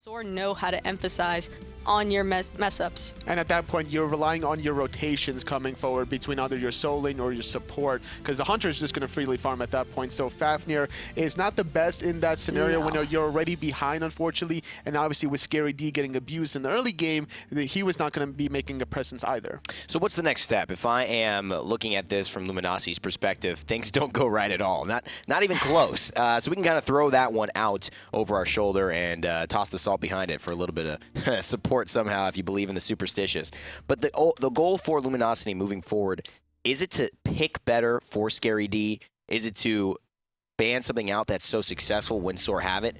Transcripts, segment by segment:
SoaR know how to emphasize on your mess ups. And at that point, you're relying on your rotations coming forward between either your soul lane or your support, because the hunter is just going to freely farm at that point. So Fafnir is not the best in that scenario when you're already behind, unfortunately. And obviously with ScaryD getting abused in the early game, he was not going to be making a presence either. So what's the next step? If I am looking at this from Luminosity's perspective, things don't go right at all. Not even close. So we can kind of throw that one out over our shoulder and toss the salt behind it for a little bit of support somehow if you believe in the superstitious. But the goal for Luminosity moving forward, is it to pick better for ScaryD? Is it to ban something out that's so successful when SoaR have it?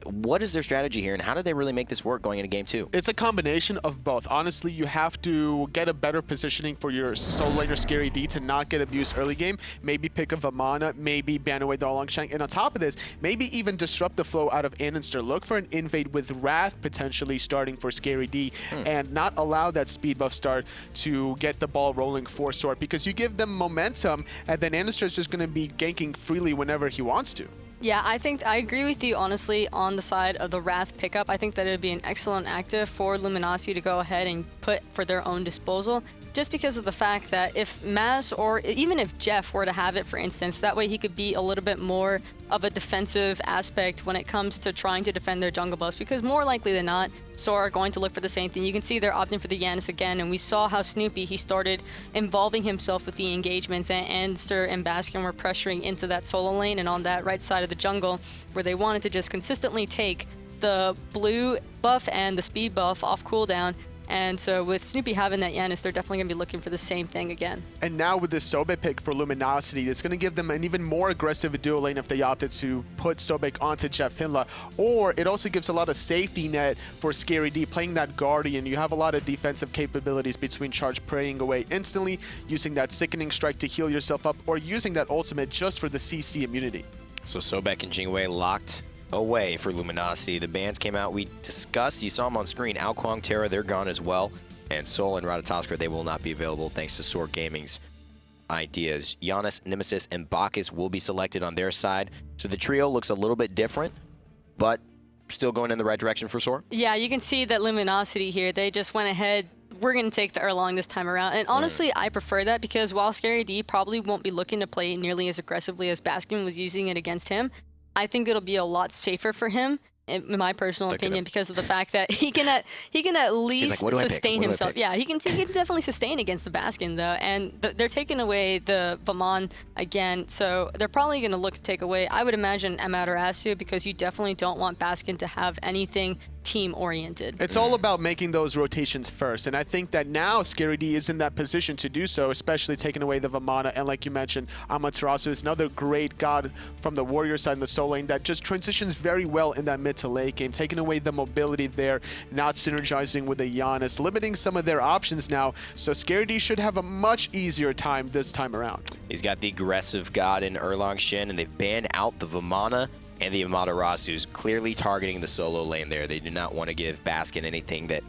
What is their strategy here, and how do they really make this work going into game 2? It's a combination of both. Honestly, you have to get a better positioning for your soul laner ScaryD to not get abused early game. Maybe pick a Ravana, maybe ban away the Erlang Shank, and on top of this, maybe even disrupt the flow out of Andinster. Look for an invade with Wrath potentially starting for ScaryD, and not allow that speed buff start to get the ball rolling for SoaR, because you give them momentum, and then Andinster is just going to be ganking freely whenever he wants to. Yeah, I agree with you, honestly, on the side of the Wrath pickup. I think that it would be an excellent active for Luminosity to go ahead and put for their own disposal, just because of the fact that if Maz or even if Jeff were to have it, for instance, that way he could be a little bit more of a defensive aspect when it comes to trying to defend their jungle buffs, because more likely than not, SoaR are going to look for the same thing. You can see they're opting for the Janus again, and we saw how Snoopy, he started involving himself with the engagements, and Andinster and Baskin were pressuring into that solo lane and on that right side of the jungle, where they wanted to just consistently take the blue buff and the speed buff off cooldown. And so with Snoopy having that Janus, they're definitely going to be looking for the same thing again. And now with this Sobek pick for Luminosity, it's going to give them an even more aggressive duo lane if they opted to put Sobek onto JeffHindla. Or it also gives a lot of safety net for ScaryD playing that Guardian. You have a lot of defensive capabilities between charge praying away instantly, using that Sickening Strike to heal yourself up, or using that ultimate just for the CC immunity. So Sobek and Jing locked away for Luminosity. The bans came out. We discussed, you saw them on screen. Alquang, Terra, they're gone as well. And Sol and BaRRaCCuDDa, they will not be available thanks to SoaR Gaming's ideas. Janus, Nemesis, and Bacchus will be selected on their side. So the trio looks a little bit different, but still going in the right direction for SoaR. Yeah, you can see that Luminosity here, they just went ahead. We're going to take the Erlang this time around. And honestly, I prefer that, because while ScaryD probably won't be looking to play nearly as aggressively as Baskin was using it against him, I think it'll be a lot safer for him, in my personal opinion, because of the fact that he can at least sustain himself. Yeah, he can definitely sustain against the Baskin, though. And they're taking away the Vamon again, so they're probably going to look to take away, I would imagine, Amaterasu, because you definitely don't want Baskin to have anything team-oriented. It's all about making those rotations first, and I think that now ScaryD is in that position to do so, especially taking away the Vamana, and like you mentioned, Amaterasu is another great god from the warrior side in the soul lane that just transitions very well in that mid to late game, taking away the mobility there, not synergizing with the Janus, limiting some of their options now, so ScaryD should have a much easier time this time around. He's got the aggressive god in Erlang Shen, and they've banned out the Vamana and the Amaterasu's, clearly targeting the solo lane there. They do not want to give Baskin anything that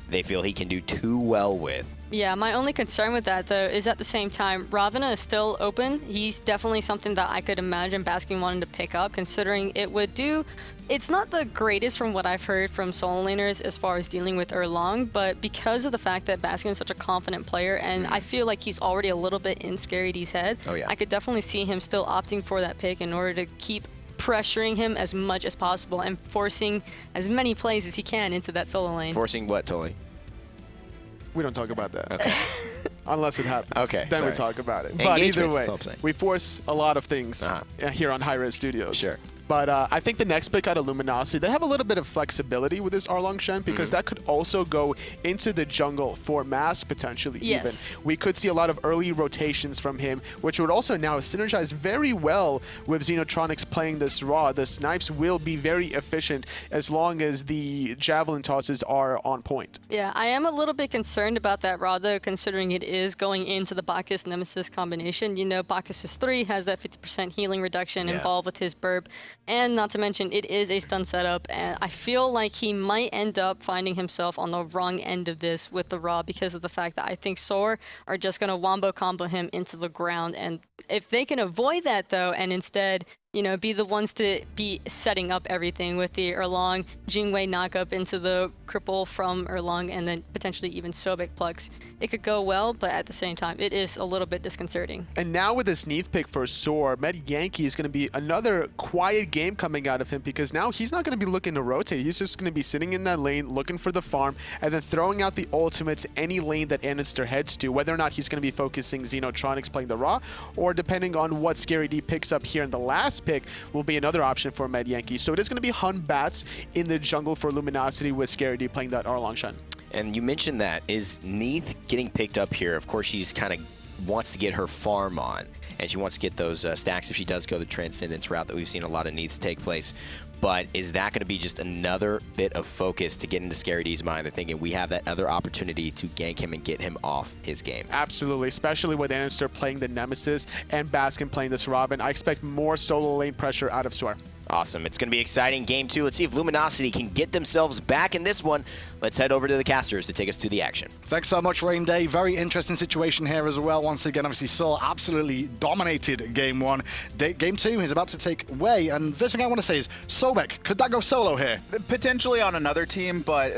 they feel he can do too well with. Yeah, my only concern with that, though, is at the same time, Ravana is still open. He's definitely something that I could imagine Baskin wanting to pick up, considering it would do... It's not the greatest from what I've heard from solo laners as far as dealing with Erlang, but because of the fact that Baskin is such a confident player, and I feel like he's already a little bit in ScaryD's head, I could definitely see him still opting for that pick in order to keep pressuring him as much as possible and forcing as many plays as he can into that solo lane. Forcing what, Tolly? We don't talk about that. Okay. Unless it happens. Okay. Then we talk about it. But either way, we force a lot of things here on hi-rez Studios. Sure. But I think the next pick out of Luminosity, they have a little bit of flexibility with this Erlang Shen, because that could also go into the jungle for mass potentially even. We could see a lot of early rotations from him, which would also now synergize very well with Xenotronics playing this raw. The snipes will be very efficient as long as the javelin tosses are on point. Yeah, I am a little bit concerned about that raw, though, considering it is going into the Bacchus Nemesis combination. You know, Bacchus 3 has that 50% healing reduction involved with his burp. And not to mention, it is a stun setup, and I feel like he might end up finding himself on the wrong end of this with the raw, because of the fact that I think SoaR are just going to wombo combo him into the ground. And if they can avoid that, though, and instead you know, be the ones to be setting up everything with the Erlang, Jing knock up into the cripple from Erlang, and then potentially even Sobek plugs. It could go well, but at the same time, it is a little bit disconcerting. And now with this Neith pick for SoaR, Metyankey is going to be another quiet game coming out of him, because now he's not going to be looking to rotate. He's just going to be sitting in that lane, looking for the farm, and then throwing out the ultimates any lane that Andinster heads to, whether or not he's going to be focusing Xenotronics playing the Raw, or depending on what ScaryD picks up here in the last pick, will be another option for Metyankey. So it is going to be Batz in the jungle for Luminosity, with ScaryD playing that Erlang Shen. And you mentioned that. Is Neith getting picked up here? Of course, she's kind of wants to get her farm on, and she wants to get those stacks if she does go the Transcendence route that we've seen a lot of Neiths take place. But is that going to be just another bit of focus to get into ScaryD's mind? They're thinking we have that other opportunity to gank him and get him off his game. Absolutely, especially with Andinster playing the Nemesis and Baskin playing this Ravana. I expect more solo lane pressure out of SoaR. Awesome. It's going to be exciting. Game 2. Let's see if Luminosity can get themselves back in this one. Let's head over to the casters to take us to the action. Thanks so much, Rain Day. Very interesting situation here as well. Once again, obviously, SoaR absolutely dominated Game 1. Game 2 is about to take away. And first thing I want to say is, Sobek, could that go solo here? Potentially on another team, but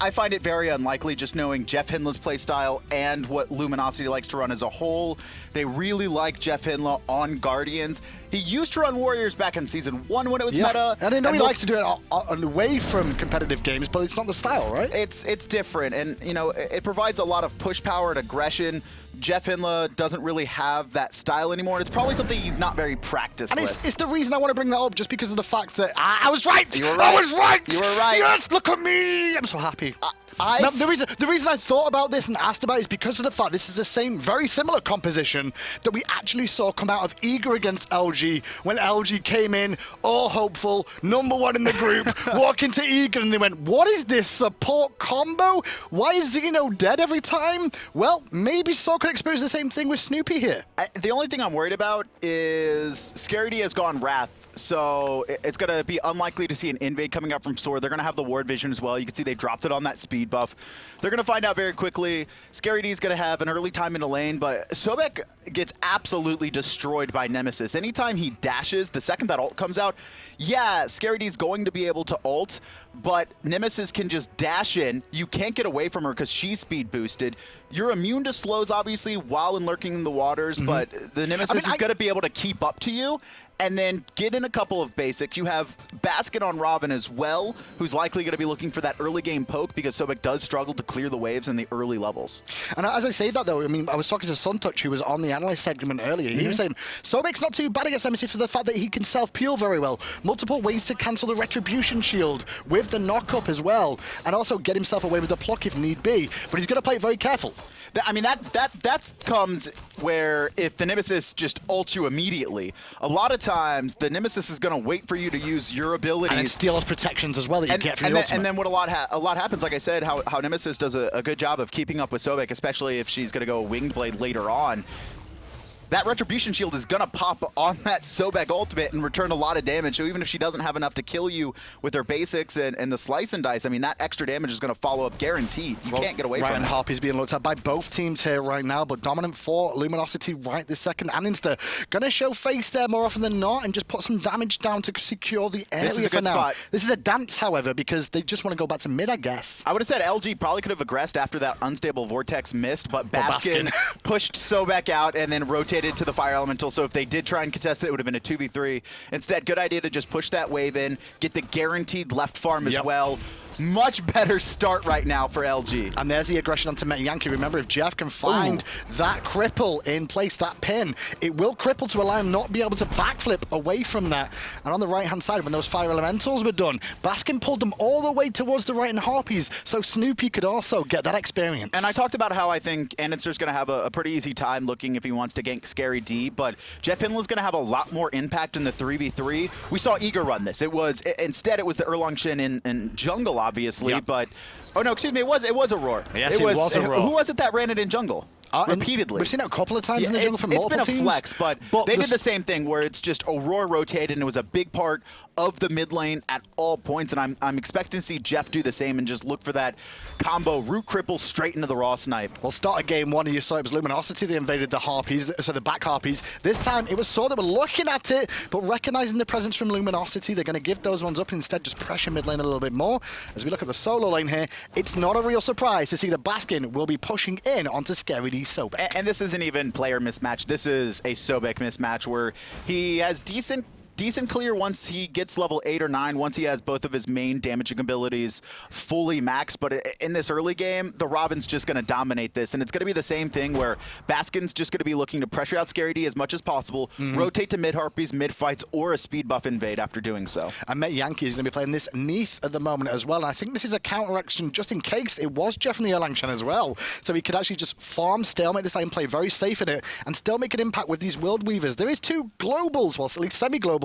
I find it very unlikely, just knowing JeffHindla's playstyle and what Luminosity likes to run as a whole. They really like JeffHindla on Guardians. He used to run Warriors back in Season 1 when it was meta. And I know he likes to do it away from competitive games, but it's not the style, right? It's different, and you know, it provides a lot of push power and aggression. JeffHindla doesn't really have that style anymore, and it's probably something he's not very practiced with. And it's the reason I want to bring that up, just because of the fact that I was right! You were right! I was right! You were right! Yes, look at me! I'm so happy. Now, the reason I thought about this and asked about it is because of the fact this is the same, very similar composition that we actually saw come out of Eager against LG, when LG came in, all hopeful, #1 in the group, walk into Eager, and they went, what is this support combo? Why is Xeno dead every time? Well, maybe SoaR could experience the same thing with Snoopy here. The only thing I'm worried about is ScaryD has gone Wrath, so it's going to be unlikely to see an invade coming up from SoaR. They're going to have the ward vision as well. You can see they dropped it on that speed buff. They're going to find out very quickly. ScaryD is going to have an early time in the lane, but Sobek gets absolutely destroyed by Nemesis. Anytime he dashes, the second that ult comes out, yeah, ScaryD is going to be able to ult, but Nemesis can just dash in. You can't get away from her because she's speed boosted. You're immune to slows, obviously, while in lurking in the waters, but the Nemesis is going to be able to keep up to you and then get in a couple of basics. You have Baskin on Ravana as well, who's likely going to be looking for that early game poke because Sobek does struggle to clear the waves in the early levels. And as I say that, though, I mean, I was talking to Suntouch, who was on the analyst segment earlier. He was saying, Sobek's not too bad against Nemesis for the fact that he can self-peel very well. Multiple ways to cancel the Retribution Shield with the knock-up as well, and also get himself away with the pluck if need be. But he's got to play it very careful. I mean, that comes where if the Nemesis just ults you immediately, a lot of times the Nemesis is going to wait for you to use your abilities. And then steal those protections as well that you get from the ultimate. And then what a lot happens, like I said, how Nemesis does a good job of keeping up with Sobek, especially if she's going to go Winged Blade later on. That Retribution Shield is going to pop on that Sobek ultimate and return a lot of damage. So even if she doesn't have enough to kill you with her basics and the slice and dice, I mean, that extra damage is going to follow up guaranteed. You can't get away from it. Ryan Harpy's being looked at by both teams here right now, but dominant for Luminosity right this second. Andinster going to show face there more often than not and just put some damage down to secure the area this is a for good now. Spot. This is a dance, however, because they just want to go back to mid, I guess. I would have said LG probably could have aggressed after that unstable Vortex missed, but Baskin pushed Sobek out and then rotated to the Fire Elemental. So if they did try and contest it, it would have been a 2v3. Instead, good idea to just push that wave in, get the guaranteed left farm as well. Much better start right now for LG. And there's the aggression onto Metyankey. Remember, if Jeff can find that cripple in place, that pin, it will cripple to allow him not be able to backflip away from that. And on the right-hand side, when those Fire Elementals were done, Baskin pulled them all the way towards the right and Harpies, so Snoopy could also get that experience. And I talked about how I think Andinster's going to have a pretty easy time looking if he wants to gank ScaryD, but JeffHindla's going to have a lot more impact in the 3v3. We saw Eager run this. Instead, it was the Erlang Shen in jungle, obviously, but oh no, excuse me, it was Aurora. Yes, it was Aurora. Who was it that ran it in jungle? Repeatedly. We've seen it a couple of times in the jungle from multiple teams. It's been a flex, but they did the same thing where it's just Aurora rotated and it was a big part of the mid lane at all points, and I'm expecting to see Jeff do the same and just look for that combo root cripple straight into the raw snipe. Well, start of game one, you saw it was Luminosity. They invaded the Harpies, so the back Harpies. This time, it was SoaR that were looking at it, but recognizing the presence from Luminosity, they're going to give those ones up and instead just pressure mid lane a little bit more. As we look at the solo lane here, it's not a real surprise to see that Baskin will be pushing in onto ScaryD's Sobek. And this isn't even player mismatch. This is a Sobek mismatch where he has decent clear once he gets level 8 or 9, once he has both of his main damaging abilities fully maxed. But in this early game, the Robin's just going to dominate this. And it's going to be the same thing where Baskin's just going to be looking to pressure out ScaryD as much as possible, rotate to mid-Harpies, mid-fights, or a speed buff invade after doing so. And Metyankey is going to be playing this Neith at the moment as well. And I think this is a counteraction just in case it was Jeff and the Erlang Shen as well. So he could actually just farm, stalemate this lane, play very safe in it, and still make an impact with these World Weavers. There is 2 globals, well, at least semi-globals,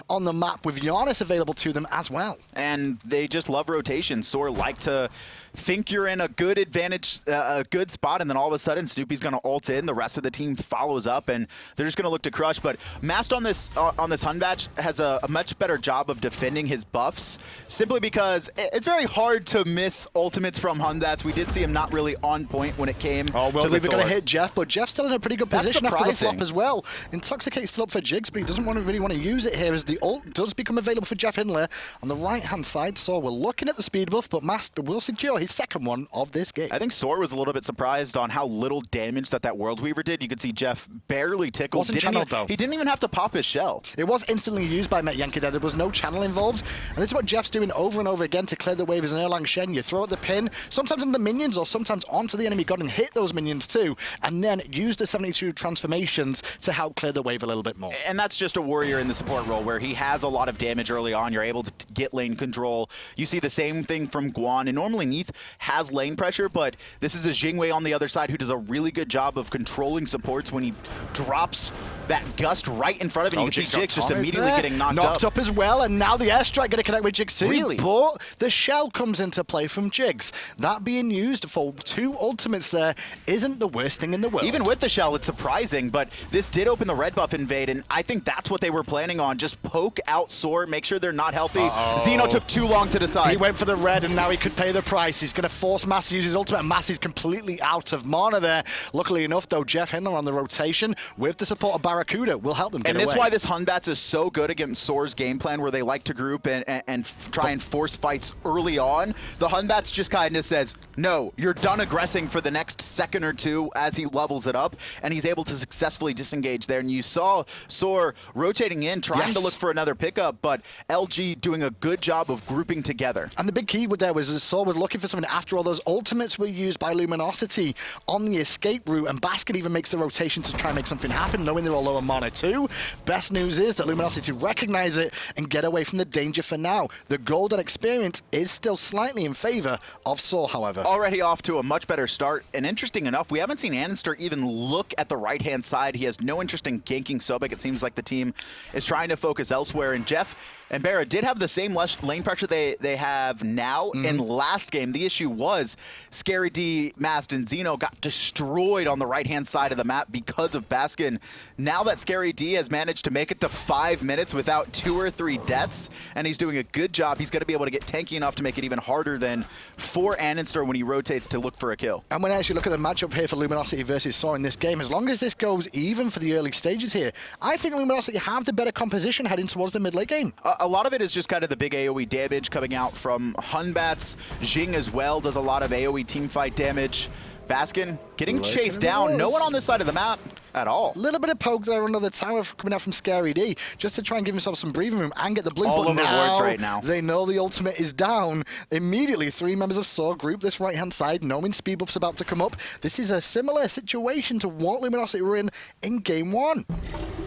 on the map with Janus available to them as well. And they just love rotation. SoaR like to think you're in a good advantage, a good spot, and then all of a sudden Snoopy's going to ult in, the rest of the team follows up, and they're just going to look to crush. But Mast on this Hunbatch has a much better job of defending his buffs, simply because it's very hard to miss ultimates from Hunbatch. We did see him not really on point when it came to the we're going to Thor. hit Jeff, but Jeff's still in a pretty good That's position after the surprising. flop as well. Intoxicate's still up for Jigz, but he doesn't really want to use it here as the ult does become available for JeffHindla. On the right-hand side, SoaR we're looking at the speed buff, but Mast will secure his second one of this game. I think SoaR was a little bit surprised on how little damage that World Weaver did. You could see Jeff barely tickled. Wasn't channeled, though. He didn't even have to pop his shell. It was instantly used by Metyankey there. There was no channel involved. And this is what Jeff's doing over and over again to clear the wave as an Erlang Shen. You throw at the pin, sometimes on the minions or sometimes onto the enemy god and hit those minions too. And then use the 72 transformations to help clear the wave a little bit more. And that's just a warrior in the support role where he has a lot of damage early on. You're able to get lane control. You see the same thing from Guan. And normally Neith has lane pressure, but this is a Jing on the other side who does a really good job of controlling supports when he drops that gust right in front of him. You can see Jigz just immediately getting knocked up as well, and now the airstrike going to connect with Jigz too. Really? But the shell comes into play from Jigz. That being used for 2 ultimates there isn't the worst thing in the world. Even with the shell, it's surprising, but this did open the red buff invade, and I think that's what they were planning on. Just poke out SoaR, make sure they're not healthy. Xeno took too long to decide. He went for the red, and now he could pay the price. He's going to force Mass to use his ultimate. Mass is completely out of mana there. Luckily enough, though, JeffHindla on the rotation with the support of BaRRaCCuDDa will help them get And this away. is why this Hunbatch is so good against SoaR's game plan, where they like to group and try and force fights early on. The Hunbatch just kind of says, no, you're done aggressing for the next second or two as he levels it up, and he's able to successfully disengage there. And you saw SoaR rotating in, trying to look for another pickup, but LG doing a good job of grouping together. And the big key with there was SoaR was looking for something after all those ultimates were used by Luminosity on the escape route, and Baskin even makes the rotation to try and make something happen, knowing they're all low on mana too. Best news is that Luminosity recognize it and get away from the danger for now. The golden experience is still slightly in favor of SoaR, however. Already off to a much better start, and interesting enough, we haven't seen Andinster even look at the right-hand side. He has no interest in ganking Sobek. It seems like the team is trying to focus elsewhere, and Jeff and BaRRa did have the same lane pressure they have now. In last game, the issue was ScaryD, Mast, and Xeno got destroyed on the right-hand side of the map because of Baskin. Now that ScaryD has managed to make it to 5 minutes without 2 or 3 deaths, and he's doing a good job, he's going to be able to get tanky enough to make it even harder than for Andinster when he rotates to look for a kill. And when I actually look at the matchup here for Luminosity versus SoaR in this game, as long as this goes even for the early stages here, I think Luminosity have the better composition heading towards the mid-late game. A lot of it is just kind of the big AoE damage coming out from Hunbatch. Jing as well does a lot of AoE teamfight damage. Baskin getting chased down. No one on this side of the map at all. A little bit of poke there under the tower coming out from ScaryD, just to try and give himself some breathing room and get the blue. All but over wards right now. They know the ultimate is down. Immediately, 3 members of SoaR group this right-hand side, knowing speed buff's about to come up. This is a similar situation to what Luminosity were in game 1.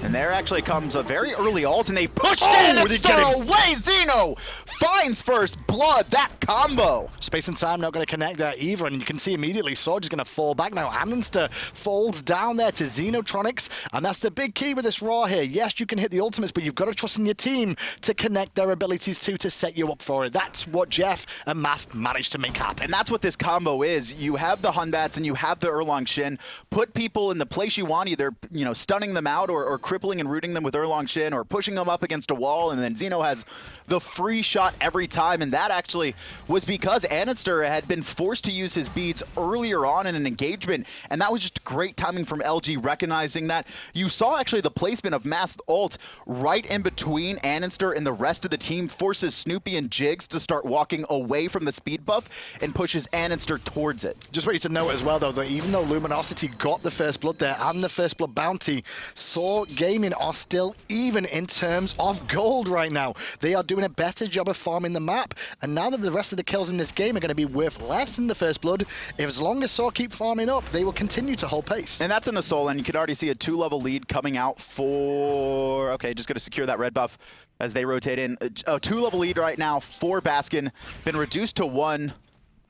And there actually comes a very early ult, and they pushed in and stole away. Xeno finds first blood. That combo. Space and time not going to connect there either, and you can see immediately SoaR just going to fall back now. Andinster falls down there to Xeno Xenotronics, and that's the big key with this Raw here. Yes, you can hit the ultimates, but you've got to trust in your team to connect their abilities to set you up for it. That's what Jeff and Mast managed to make happen. And that's what this combo is. You have the Hunbats and you have the Erlang Shen. Put people in the place you want, either stunning them out or crippling and rooting them with Erlang Shen or pushing them up against a wall, and then Xeno has the free shot every time, and that actually was because Andinster had been forced to use his beads earlier on in an engagement, and that was just great timing from LG recognizing that. You saw actually the placement of Mast ult right in between Andinster and the rest of the team, forces Snoopy and Jigz to start walking away from the speed buff and pushes Andinster towards it. Just want you to note as well, though, that even though Luminosity got the first blood there and the first blood bounty, SoaR Gaming are still even in terms of gold right now. They are doing a better job of farming the map, and now that the rest of the kills in this game are going to be worth less than the first blood, if as long as SoaR keep farming up, they will continue to hold pace. And that's in the Soul, and you can already see a 2-level lead coming out for... Okay, just going to secure that red buff as they rotate in. A 2-level lead right now for Baskin. Been reduced to 1.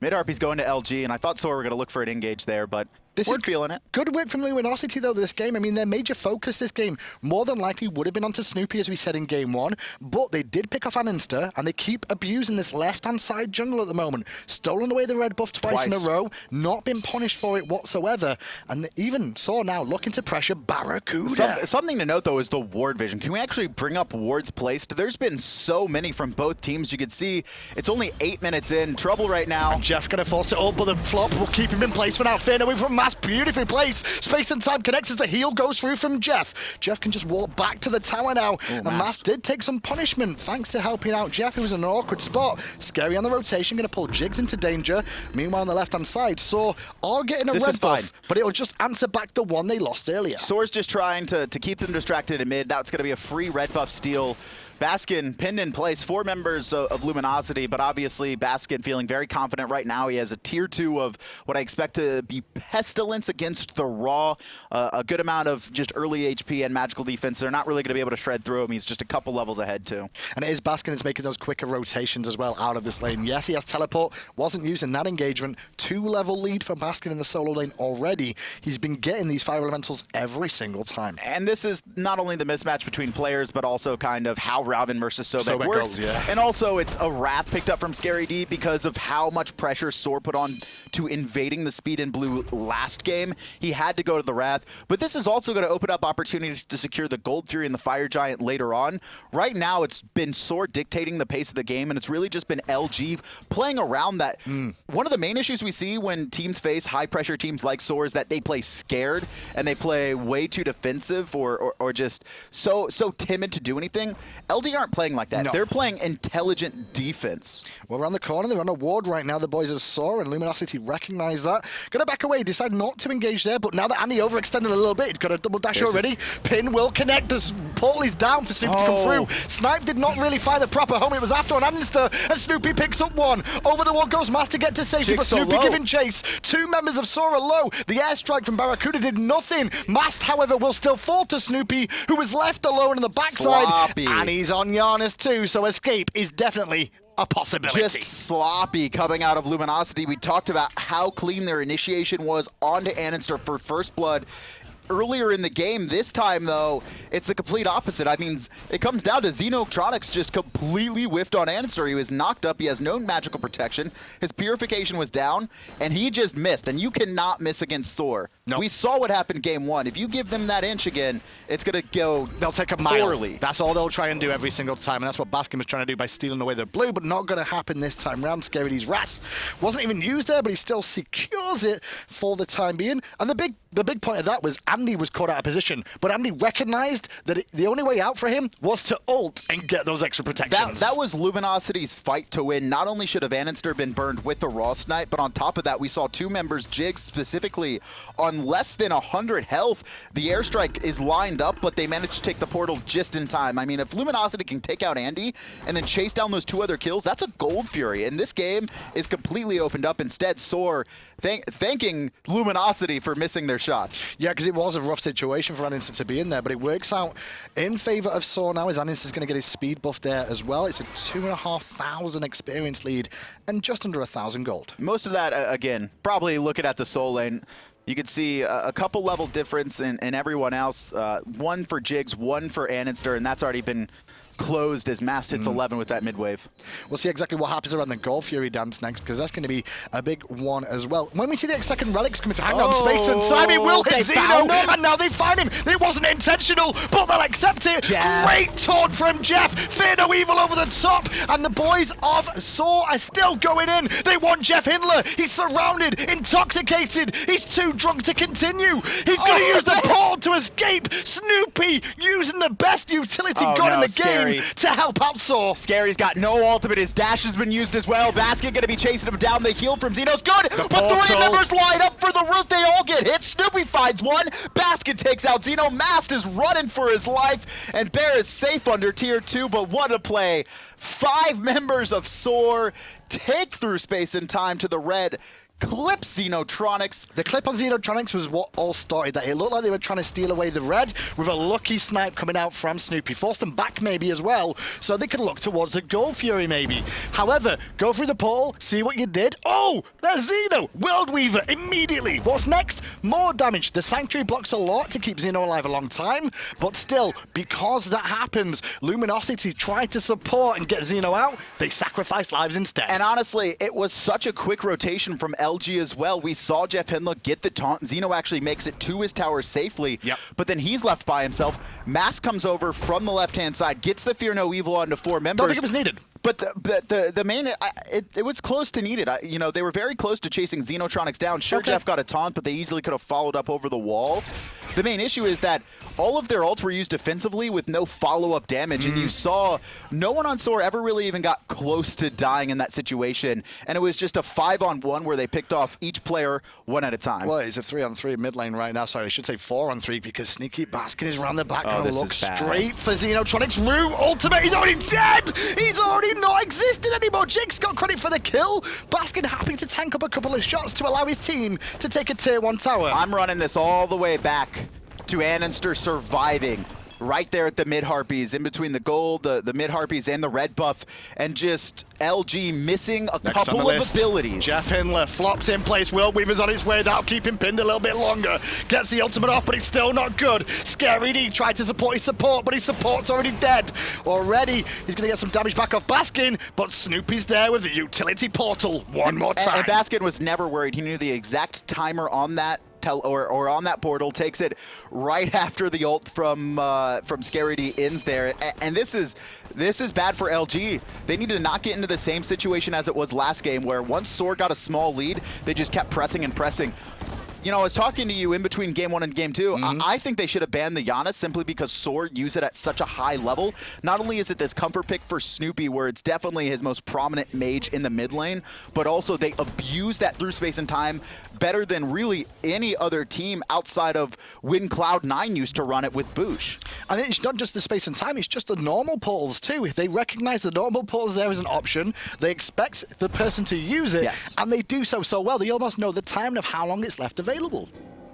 Mid-RP's going to LG, and I thought SoaR were going to look for an engage there, but we're feeling it. Good work from Luminosity, though, this game. I mean, their major focus this game more than likely would have been onto Snoopy, as we said in game 1, but they did pick off Andinster, and they keep abusing this left-hand side jungle at the moment. Stolen away the red buff twice in a row, not been punished for it whatsoever, and even SoaR now looking to pressure BaRRaCCuDDa. Something to note, though, is the ward vision. Can we actually bring up wards placed? There's been so many from both teams. You can see it's only 8 minutes in. Trouble right now. And Jeff going to force it up, but the flop will keep him in place for now. Fear away from Mast, beautifully placed. Space and time connects as the heal goes through from Jeff. Jeff can just walk back to the tower now. And Mast did take some punishment thanks to helping out Jeff, who was in an awkward spot. Scary on the rotation, going to pull Jigz into danger. Meanwhile, on the left-hand side, SoaR are getting a red buff, but it'll just answer back the one they lost earlier. SoaR's just trying to keep them distracted in mid. That's going to be a free red buff steal. Baskin pinned in place, 4 members of Luminosity, but obviously Baskin feeling very confident right now. He has a tier 2 of what I expect to be Pestilence against the Raw. A good amount of just early HP and magical defense. They're not really going to be able to shred through him. He's just a couple levels ahead too. And it is Baskin that's making those quicker rotations as well out of this lane. Yes, he has teleport. Wasn't using that engagement. 2-level lead for Baskin in the solo lane already. He's been getting these 5 elementals every single time. And this is not only the mismatch between players, but also kind of how Ravana versus Sobek works. And also it's a Wrath picked up from ScaryD because of how much pressure SoaR put on to invading the speed in blue last game. He had to go to the Wrath, but this is also going to open up opportunities to secure the Gold Fury and the Fire Giant later on. Right now it's been SoaR dictating the pace of the game, and it's really just been LG playing around that. One of the main issues we see when teams face high pressure teams like SoaR is that they play scared and they play way too defensive or just so timid to do anything. LG aren't playing like that. No. They're playing intelligent defense. Well, around the corner, they're on a ward right now, the boys of SoaR, and Luminosity recognize that. Gonna back away, decide not to engage there, but now that Andy overextended a little bit, he's got a double dash already. Pin will connect, this portal is down for Snoopy to come through. Snipe did not really find the proper home, it was after on Andinster, and Snoopy picks up one. Over the wall goes Mast to get to safety, but Snoopy giving chase. 2 members of SoaR are low. The airstrike from BaRRaCCuDDa did nothing. Mast, however, will still fall to Snoopy, who was left alone on the backside, and he's on Janus too, so escape is definitely a possibility. Just sloppy coming out of Luminosity. We talked about how clean their initiation was onto Andinster for first blood earlier in the game. This time, though, it's the complete opposite. I mean, it comes down to Xenotronics just completely whiffed on Andinster. He was knocked up. He has no magical protection. His purification was down, and he just missed. And you cannot miss against SoaR. Nope. We saw what happened game 1. If you give them that inch again, it's going to go They'll take a mile. Poorly. That's all they'll try and do every single time, and that's what Baskin was trying to do by stealing away the blue, but not going to happen this time round. ScaryD's Wrath wasn't even used there, but he still secures it for the time being. And the big point of that was Andy was caught out of position, but Andy recognized that the only way out for him was to ult and get those extra protections. That was Luminosity's fight to win. Not only should have Andinster been burned with the Raw Snipe, but on top of that, we saw 2 members, Jigz specifically, on less than 100 health. The airstrike is lined up, but they managed to take the portal just in time. I mean, if Luminosity can take out Andy and then chase down those 2 other kills, that's a Gold Fury, and this game is completely opened up. Instead, SoaR thanking Luminosity for missing their shots. Yeah, because it was was a rough situation for Andinster to be in there, but it works out in favor of SoaR now, as Andinster's going to get his speed buff there as well. It's a 2,500 experience lead and just under 1,000 gold. Most of that, again, probably looking at the soul lane, you could see a couple level difference in everyone else. One for Jigz, one for Andinster, and that's already been closed as Mass hits 11 with that mid-wave. We'll see exactly what happens around the Gold Fury dance next, because that's going to be a big one as well. When we see the second relics coming to hang on space, and Simon will hit Xeno, and now they find him. It wasn't intentional, but they'll accept it. Jeff. Great taunt from Jeff. Fear no evil over the top, and the boys of SoaR are still going in. They want JeffHindla. He's surrounded, intoxicated. He's too drunk to continue. He's going to use the portal to escape. Snoopy using the best utility god in the game to help out SoaR. Scary's got no ultimate. His dash has been used as well. Baskin going to be chasing him down. The heal from Xeno's good, but three members line up for the root. They all get hit. Snoopy finds one. Baskin takes out Xeno. Mast is running for his life, and Bear is safe under tier 2, but what a play. 5 members of SoaR take through space and time to the red. Clip Xenotronics. The clip on Xenotronics was what all started that. It looked like they were trying to steal away the red with a lucky snipe coming out from Snoopy. Forced them back maybe as well, so they could look towards the Gold Fury maybe. However, go through the portal, see what you did. Oh, there's Xeno! World Weaver immediately. What's next? More damage. The Sanctuary blocks a lot to keep Xeno alive a long time, but still, because that happens, Luminosity tried to support and get Xeno out. They sacrificed lives instead. And honestly, it was such a quick rotation from LG as well. We saw JeffHindla get the taunt. Xeno actually makes it to his tower safely, but then he's left by himself. Mass comes over from the left-hand side, gets the Fear No Evil onto 4 members. Don't think it was needed. But the main, it was close to needed. You know, they were very close to chasing Xenotronics down. Sure, Jeff got a taunt, but they easily could have followed up over the wall. The main issue is that all of their ults were used defensively with no follow-up damage, and you saw no one on SoaR ever really even got close to dying in that situation, and it was just a 5-on-1 where they picked off each player one at a time. Well, it's a 3-on-3 mid lane right now. Sorry, I should say 4-on-3 because Sneaky Baskin is around the back and look straight for Xenotronics. Rue ultimate, he's already dead! He's already not existed anymore. Jigz got credit for the kill. Baskin happy to tank up a couple of shots to allow his team to take a tier 1 tower. I'm running this all the way back to Andinster surviving right there at the mid-harpies, in between the gold, the mid-harpies, and the red buff, and just LG missing a couple of abilities. JeffHindla flops in place. World Weaver's on its way. That'll keep him pinned a little bit longer. Gets the ultimate off, but it's still not good. ScaryD tried to support his support, but his support's already dead. Already, he's going to get some damage back off Baskin, but Snoopy's there with the utility portal one more time. And Baskin was never worried. He knew the exact timer on that or on that portal, takes it right after the ult from ScaryD ends there, and this is bad for LG. They need to not get into the same situation as it was last game, where once SoaR got a small lead, they just kept pressing and pressing. You know, I was talking to you in between Game 1 and Game 2. I think they should have banned the Janus simply because SoaR use it at such a high level. Not only is it this comfort pick for Snoopy, where it's definitely his most prominent mage in the mid lane, but also they abuse that through space and time better than really any other team outside of when Cloud9 used to run it with Boosh. And it's not just the space and time, it's just the normal portals too. If they recognize the normal portals there as an option, they expect the person to use it, and they do so well. They almost know the timing of how long it's left available.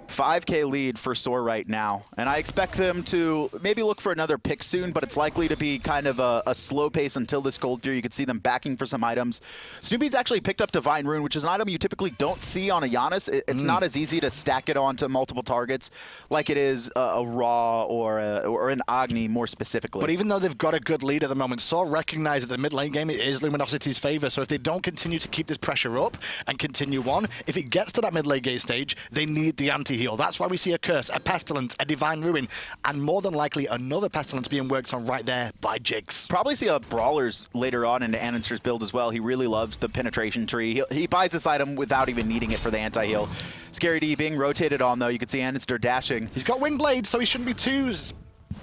5K lead for SoaR right now, and I expect them to maybe look for another pick soon, but it's likely to be kind of a slow pace until this Gold Fury. You could see them backing for some items. Snoopy's actually picked up Divine Rune, which is an item you typically don't see on a Janus. It's not as easy to stack it onto multiple targets like it is a Raw or an Agni more specifically. But even though they've got a good lead at the moment, SoaR recognize that the mid lane game is Luminosity's favor, so if they don't continue to keep this pressure up and continue on, if it gets to that mid lane game stage, they need the anti-heal. That's why we see a Curse, a Pestilence, a Divine Ruin, and more than likely another Pestilence being worked on right there by Jigz. Probably see a Brawlers later on into Andinster's build as well. He really loves the penetration tree. He buys this item without even needing it for the anti-heal. ScaryD being rotated on, though. You can see Andinster dashing. He's got Wing Blade, so he shouldn't be too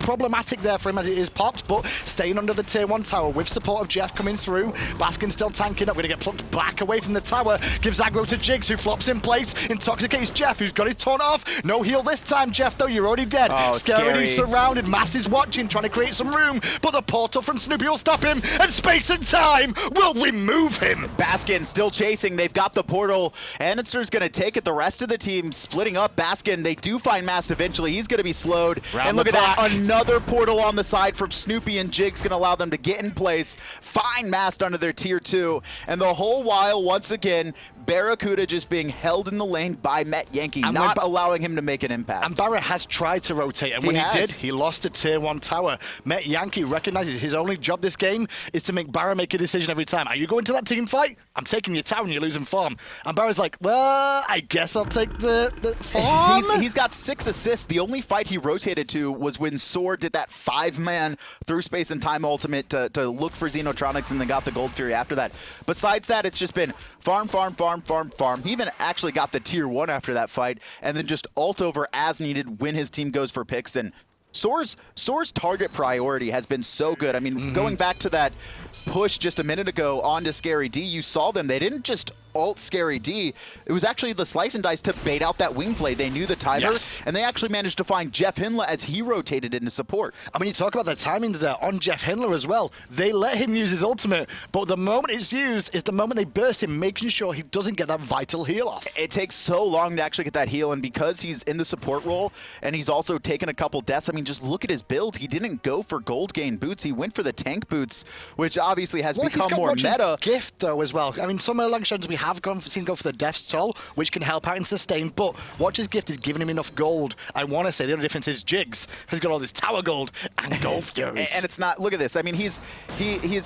problematic there for him as it is popped, but staying under the tier 1 tower with support of Jeff coming through. Baskin still tanking up, going to get plucked back away from the tower. Gives aggro to Jigz, who flops in place. Intoxicates Jeff, who's got his taunt off. No heal this time, Jeff, though. You're already dead. Oh, scary. Surrounded. Mass is watching, trying to create some room, but the portal from Snoopy will stop him, and space and time will remove him. Baskin still chasing. They've got the portal. Andinster's going to take it. The rest of the team splitting up. Baskin, they do find Mass eventually. He's going to be slowed. And look at that. Another portal on the side from Snoopy and Jigz going to allow them to get in place, find Mass under their tier 2. And the whole while, once again, BaRRaCCuDDa just being held in the lane by Metyankey, not allowing him to make an impact. And BaRRa has tried to rotate, and when he did, he lost a tier 1 tower. Metyankey recognizes his only job this game is to make BaRRa make a decision every time. Are you going to that team fight? I'm taking your tower and you're losing farm. And BaRRa's like, well, I guess I'll take the farm. He's got 6 assists. The only fight he rotated to was when SoaR did that 5-man through space and time ultimate to look for Xenotronics, and then got the Gold Fury after that. Besides that, it's just been farm, farm, farm, farm, farm. He even actually got the tier 1 after that fight, and then just ult over as needed when his team goes for picks. And SoaR's target priority has been so good. I mean, going back to that push just a minute ago onto ScaryD, you saw them. They didn't just ult ScaryD. It was actually the slice and dice to bait out that wing play. They knew the timer, and they actually managed to find JeffHindla as he rotated into support. I mean, you talk about the timings there on JeffHindla as well. They let him use his ultimate, but the moment it's used is the moment they burst him, making sure he doesn't get that vital heal off. It takes so long to actually get that heal, and because he's in the support role, and he's also taken a couple deaths, I mean, just look at his build. He didn't go for gold gain boots. He went for the tank boots, which obviously has become more meta. Gift, though, as well. I mean, some Erlang Shens we have seen go for the Death's Toll, which can help out in sustain, but Watch's Gift is giving him enough gold. I want to say the only difference is Jigz has got all this tower gold and gold furies. And it's not, look at this. I mean, he's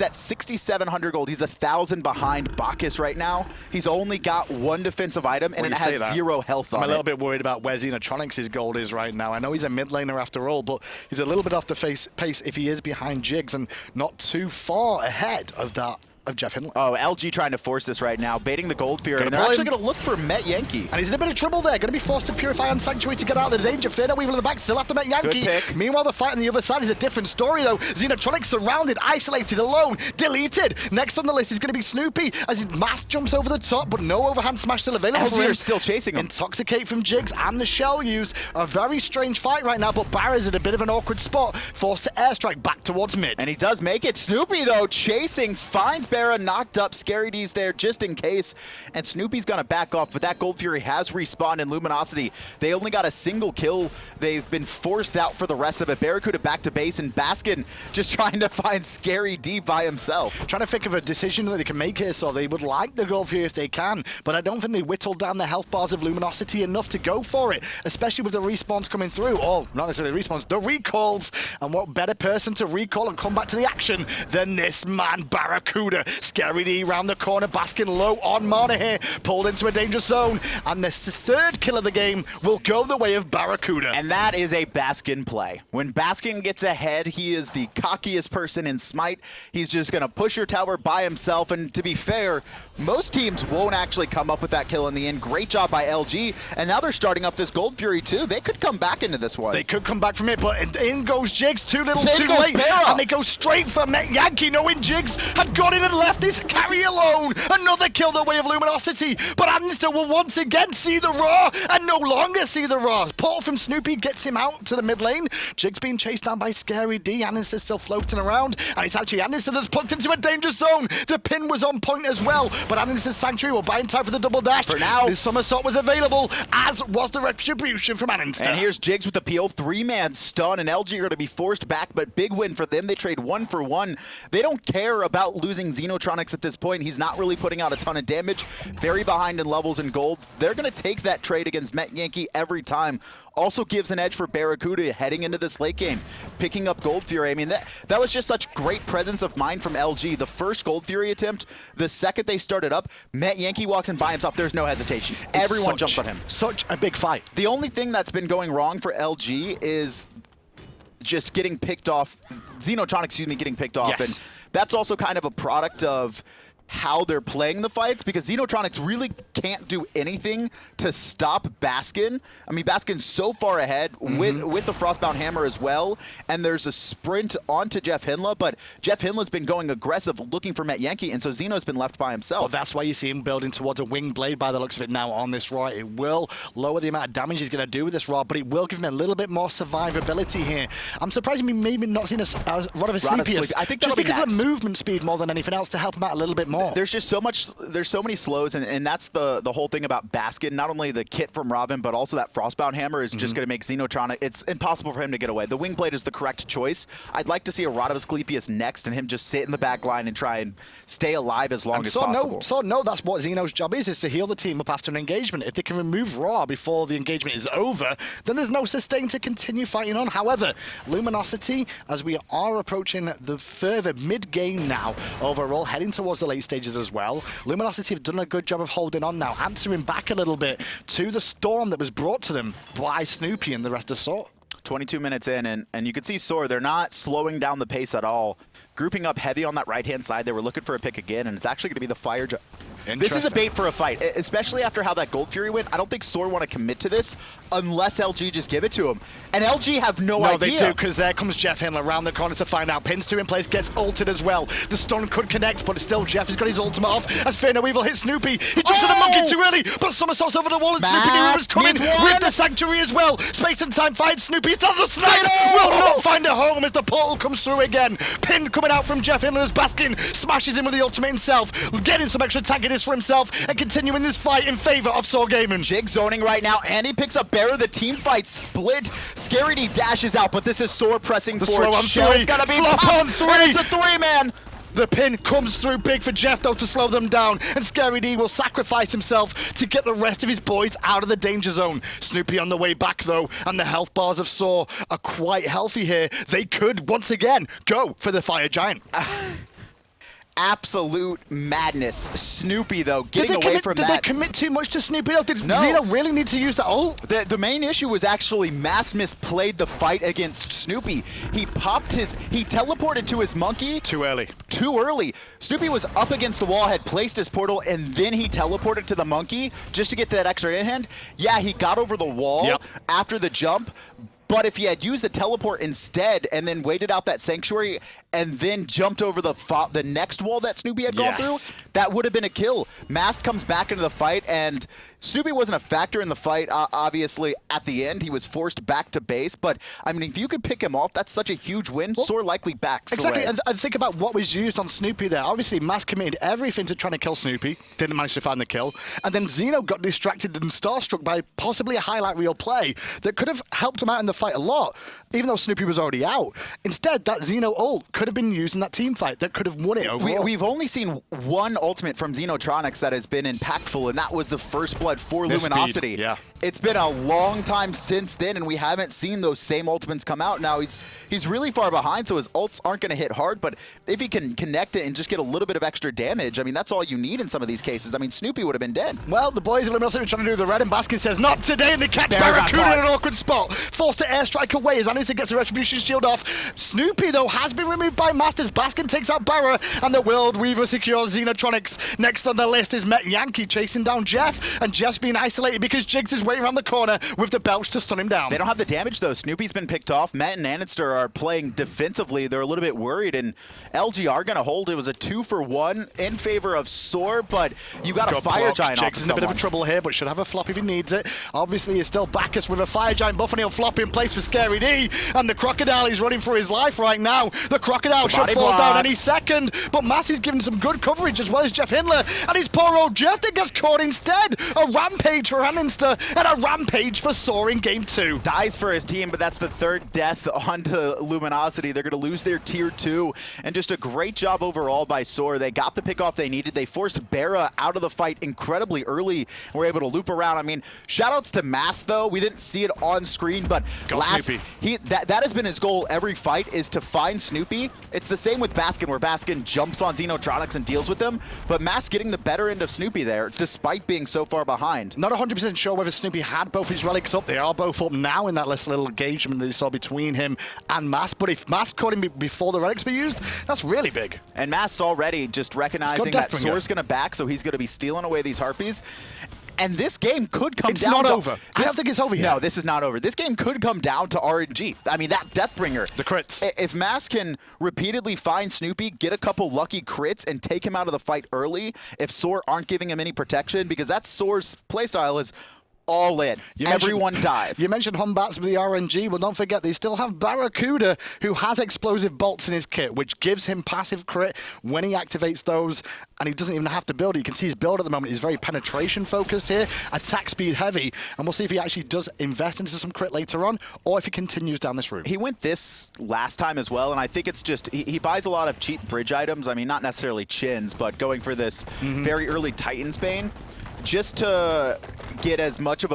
at 6,700 gold. He's 1,000 behind Bacchus right now. He's only got 1 defensive item, and it has 0 health on it. I'm a little bit worried about where Xenotronics' gold is right now. I know he's a mid laner after all, but he's a little bit off the pace if he is behind Jigz and not too far ahead of that. Of JeffHindla. Oh, LG trying to force this right now, baiting the Gold Fury, and they're actually going to look for Metyankey. And he's in a bit of trouble there, going to be forced to Purify on Sanctuary to get out of the danger. Fair Weaver in the back, still after Metyankey. Meanwhile, the fight on the other side is a different story, though. Xenotronics surrounded, isolated, alone, deleted. Next on the list is going to be Snoopy, as his Mass jumps over the top, but no overhand smash still available for him. Still chasing him. Intoxicate from Jigz and the Shell use. A very strange fight right now, but BaRRa's in a bit of an awkward spot, forced to airstrike back towards mid. And he does make it. Snoopy, though, chasing, finds BaRRa, knocked up. ScaryD's there just in case, and Snoopy's gonna back off, but that Gold Fury has respawned in Luminosity. They only got a single kill. They've been forced out for the rest of it. BaRRaCCuDDa back to base, and Baskin just trying to find ScaryD by himself. Trying to think of a decision that they can make here, so they would like the Gold Fury if they can, but I don't think they whittled down the health bars of Luminosity enough to go for it, especially with the respawns coming through. Oh, not necessarily respawns, the recalls, and what better person to recall and come back to the action than this man, BaRRaCCuDDa. ScaryD round the corner, Baskin low on mana here, pulled into a danger zone, and this 3rd kill of the game will go the way of BaRRaCCuDDa. And that is a Baskin play. When Baskin gets ahead, he is the cockiest person in Smite. He's just going to push your tower by himself, and to be fair, most teams won't actually come up with that kill in the end. Great job by LG, and now they're starting up this Gold Fury too. They could come back into this one. They could come back from it, but in goes Jigz, too little too late, and they go straight for Metyankey, knowing Jigz had got in and left his carry alone. Another kill the way of Luminosity, but Andinster will once again see the Raw and no longer see the Raw. Portal from Snoopy gets him out to the mid lane. Jigz being chased down by ScaryD. Andinster still floating around, and it's actually Andinster that's plucked into a danger zone. The pin was on point as well, but Andinster's Sanctuary will buy in time for the double dash. For now, the somersault was available, as was the retribution from Andinster. And here's Jigz with the peel, 3-man stun, and LG are going to be forced back, but big win for them. They trade 1 for 1. They don't care about losing Xenotronics at this point. He's not really putting out a ton of damage, very behind in levels and gold. They're going to take that trade against Metyankey every time. Also gives an edge for BaRRaCCuDDa heading into this late game, picking up Gold Fury. I mean, that was just such great presence of mind from LG. The first Gold Fury attempt, the second they started up, Metyankey walks in by himself. There's no hesitation. Everyone jumps on him. Such a big fight. The only thing that's been going wrong for LG is just getting picked off, Xenotronics, getting picked off. Yes. And that's also kind of a product of how they're playing the fights, because Xenotronics really can't do anything to stop Baskin. I mean, Baskin's so far ahead with the Frostbound Hammer as well, and there's a sprint onto JeffHindla, but JeffHindla's been going aggressive, looking for Metyankey, and so Xeno's been left by himself. Well, that's why you see him building towards a wing blade by the looks of it now on this Raw. It will lower the amount of damage he's going to do with this Raw, but it will give him a little bit more survivability here. I'm surprised we maybe not seen a lot of a Sleepiest. I think just that'll be because of next. the movement speed more than anything else to help him out a little bit more. There's just so much. There's so many slows, and that's the whole thing about Baskin. Not only the kit from Ravana, but also that Frostbound Hammer is just going to make Xenotronic. It's impossible for him to get away. The wing blade is the correct choice. I'd like to see a Asclepius next, and him just sit in the back line and try and stay alive as long as possible. No, that's what Xeno's job is to heal the team up after an engagement. If they can remove Raw before the engagement is over, then there's no sustain to continue fighting on. However, Luminosity, as we are approaching the further mid-game now, overall, heading towards the late stages as well, Luminosity have done a good job of holding on now, answering back a little bit to the storm that was brought to them by Snoopy and the rest of SoaR. 22 minutes in, and you can see SoaR, they're not slowing down the pace at all. Grouping up heavy on that right-hand side, they were looking for a pick again, and it's actually going to be the Fire Giant. This is a bait for a fight, especially after how that Gold Fury went. I don't think SoaR want to commit to this unless LG just give it to him. And LG have no idea. No, they do, because there comes JeffHindla around the corner to find out. Pins 2 in place, gets ulted as well. The stun could connect, but still Jeff has got his ultimate off as Fear No Evil hits Snoopy. He jumps to the monkey too early, but somersaults over the wall, and Snoopy knew he was coming with the Sanctuary as well. Space and time finds Snoopy. He's on the snag. Will not find a home as the portal comes through again. Pin coming out from JeffHindla as Baskin smashes him with the ultimate himself, getting some extra tankiness for himself and continuing this fight in favor of SoaR Gaming. Jig zoning right now, and he picks up BaRRa. The team fight split. ScaryD dashes out, but this is SoaR pressing forward. Shell's gotta be flop on 3. And it's a 3-man. The pin comes through big for Jeff, though, to slow them down, and ScaryD will sacrifice himself to get the rest of his boys out of the danger zone. Snoopy on the way back, though, and the health bars of SoaR are quite healthy here. They could, once again, go for the Fire Giant. Absolute madness. Snoopy, though, getting away from that. Did they commit too much to Snoopy, though? Did No. Xeno really need to use that ult? The main issue was actually Mass misplayed the fight against Snoopy. He teleported to his monkey. Too early. Too early. Snoopy was up against the wall, had placed his portal, and then he teleported to the monkey just to get that extra in hand. Yeah, he got over the wall after the jump, but if he had used the teleport instead and then waited out that Sanctuary and then jumped over the next wall that Snoopy had gone through, that would have been a kill. Mast comes back into the fight, and Snoopy wasn't a factor in the fight, obviously, at the end. He was forced back to base, but, I mean, if you could pick him off, that's such a huge win. SoaR likely backs Exactly, away. and think about what was used on Snoopy there. Obviously, Mast committed everything to trying to kill Snoopy, didn't manage to find the kill, and then Xeno got distracted and starstruck by possibly a highlight reel play that could have helped him out in the fight a lot, even though Snoopy was already out. Instead, that Xeno ult could have been used in that team fight that could have won it overall. We've only seen one ultimate from Xenotronics that has been impactful, and that was the First Blood for Luminosity. Speed, yeah. It's been a long time since then, and we haven't seen those same ultimates come out. Now, he's really far behind, so his ults aren't going to hit hard, but if he can connect it and just get a little bit of extra damage, I mean, that's all you need in some of these cases. I mean, Snoopy would have been dead. Well, the boys of Luminosity are trying to do the red, and Baskin says, not today, and they catch BaRRaCCuDDa in an awkward spot. Forced to airstrike away as Andinster gets a Retribution shield off. Snoopy, though, has been removed by Masters. Baskin takes out BaRRa, and the World Weaver secures Xenotronics. Next on the list is Metyankey chasing down Jeff, and Jeff's being isolated because Jigz is waiting around the corner with the belch to stun him down. They don't have the damage, though. Snoopy's been picked off. Met and Andinster are playing defensively. They're a little bit worried, and LG are going to hold. It was a 2-for-1 in favor of SoaR, but you got a Fire Giant off Jigz is in a bit of trouble here, but should have a flop if he needs it. Obviously, it's still Bacchus with a Fire Giant buff, and he'll flop in place for ScaryD, and the Crocodile is running for his life right now. The Crocodile should fall down any second, but Massey's giving some good coverage as well as JeffHindla, and his poor old Jeff that gets caught instead. A rampage for Andinster, and a rampage for SoaR in Game 2. Dies for his team, but that's the third death onto Luminosity. They're going to lose their Tier 2, and just a great job overall by SoaR. They got the pick off they needed. They forced BaRRa out of the fight incredibly early, and were able to loop around. I mean, shoutouts to Mass, though. We didn't see it on screen, but that has been his goal every fight, is to find Snoopy early. It's the same with Baskin, where Baskin jumps on Xenotronics and deals with them, but Mask getting the better end of Snoopy there, despite being so far behind. Not 100% sure whether Snoopy had both his relics up. They are both up now in that little engagement that you saw between him and Mask, but if Mask caught him before the relics were used, that's really big. And Mask's already just recognizing that SoaR's going to back, so he's going to be stealing away these Harpies. And this game could come down to... It's not over. I don't think it's over yet. No, this is not over. This game could come down to RNG. I mean, that Deathbringer. The crits. If Mask can repeatedly find Snoopy, get a couple lucky crits, and take him out of the fight early, if SoaR aren't giving him any protection, because that's SoaR's playstyle is all in. Everyone dive. You mentioned Humbats with the RNG. Well, don't forget, they still have BaRRaCCuDDa, who has explosive bolts in his kit, which gives him passive crit when he activates those, and he doesn't even have to build. You can see his build at the moment is very penetration focused here, attack speed heavy, and we'll see if he actually does invest into some crit later on, or if he continues down this route. He went this last time as well, and I think it's just, he buys a lot of cheap bridge items. I mean, not necessarily chins, but going for this very early Titan's Bane, just to get as much of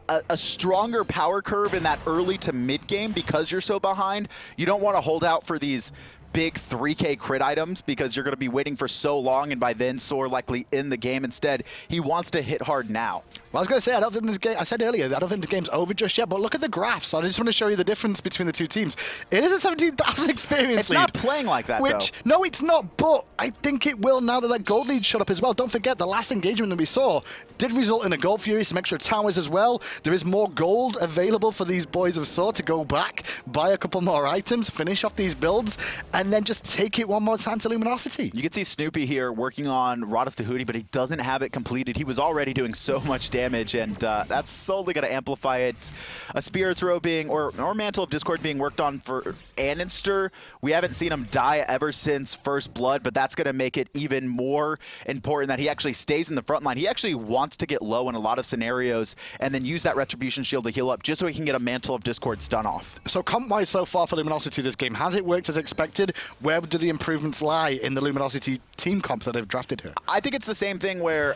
a stronger power curve in that early to mid game because you're so behind. You don't want to hold out for these big 3K crit items because you're going to be waiting for so long, and by then SoaR likely in the game. Instead, he wants to hit hard now. Well, I was going to say, I don't think this game, I said earlier, I don't think the game's over just yet, but look at the graphs. I just want to show you the difference between the two teams. It is a 17,000 experience lead. It's not playing like that, though. No, it's not, but I think it will now that that gold lead shut up as well. Don't forget, the last engagement that we saw did result in a gold fury, some extra towers as well. There is more gold available for these boys of SoaR to go back, buy a couple more items, finish off these builds, and then just take it one more time to Luminosity. You can see Snoopy here working on Rod of Tahuti, but he doesn't have it completed. He was already doing so much damage, and that's solely going to amplify it. A Spirit's Row being, or Mantle of Discord being worked on for Andinster. We haven't seen him die ever since First Blood, but that's going to make it even more important that he actually stays in the front line. He actually wants to get low in a lot of scenarios and then use that Retribution Shield to heal up just so he can get a Mantle of Discord stun off. So comp-wise so far for Luminosity this game, has it worked as expected? Where do the improvements lie in the Luminosity team comp that they've drafted here? I think it's the same thing where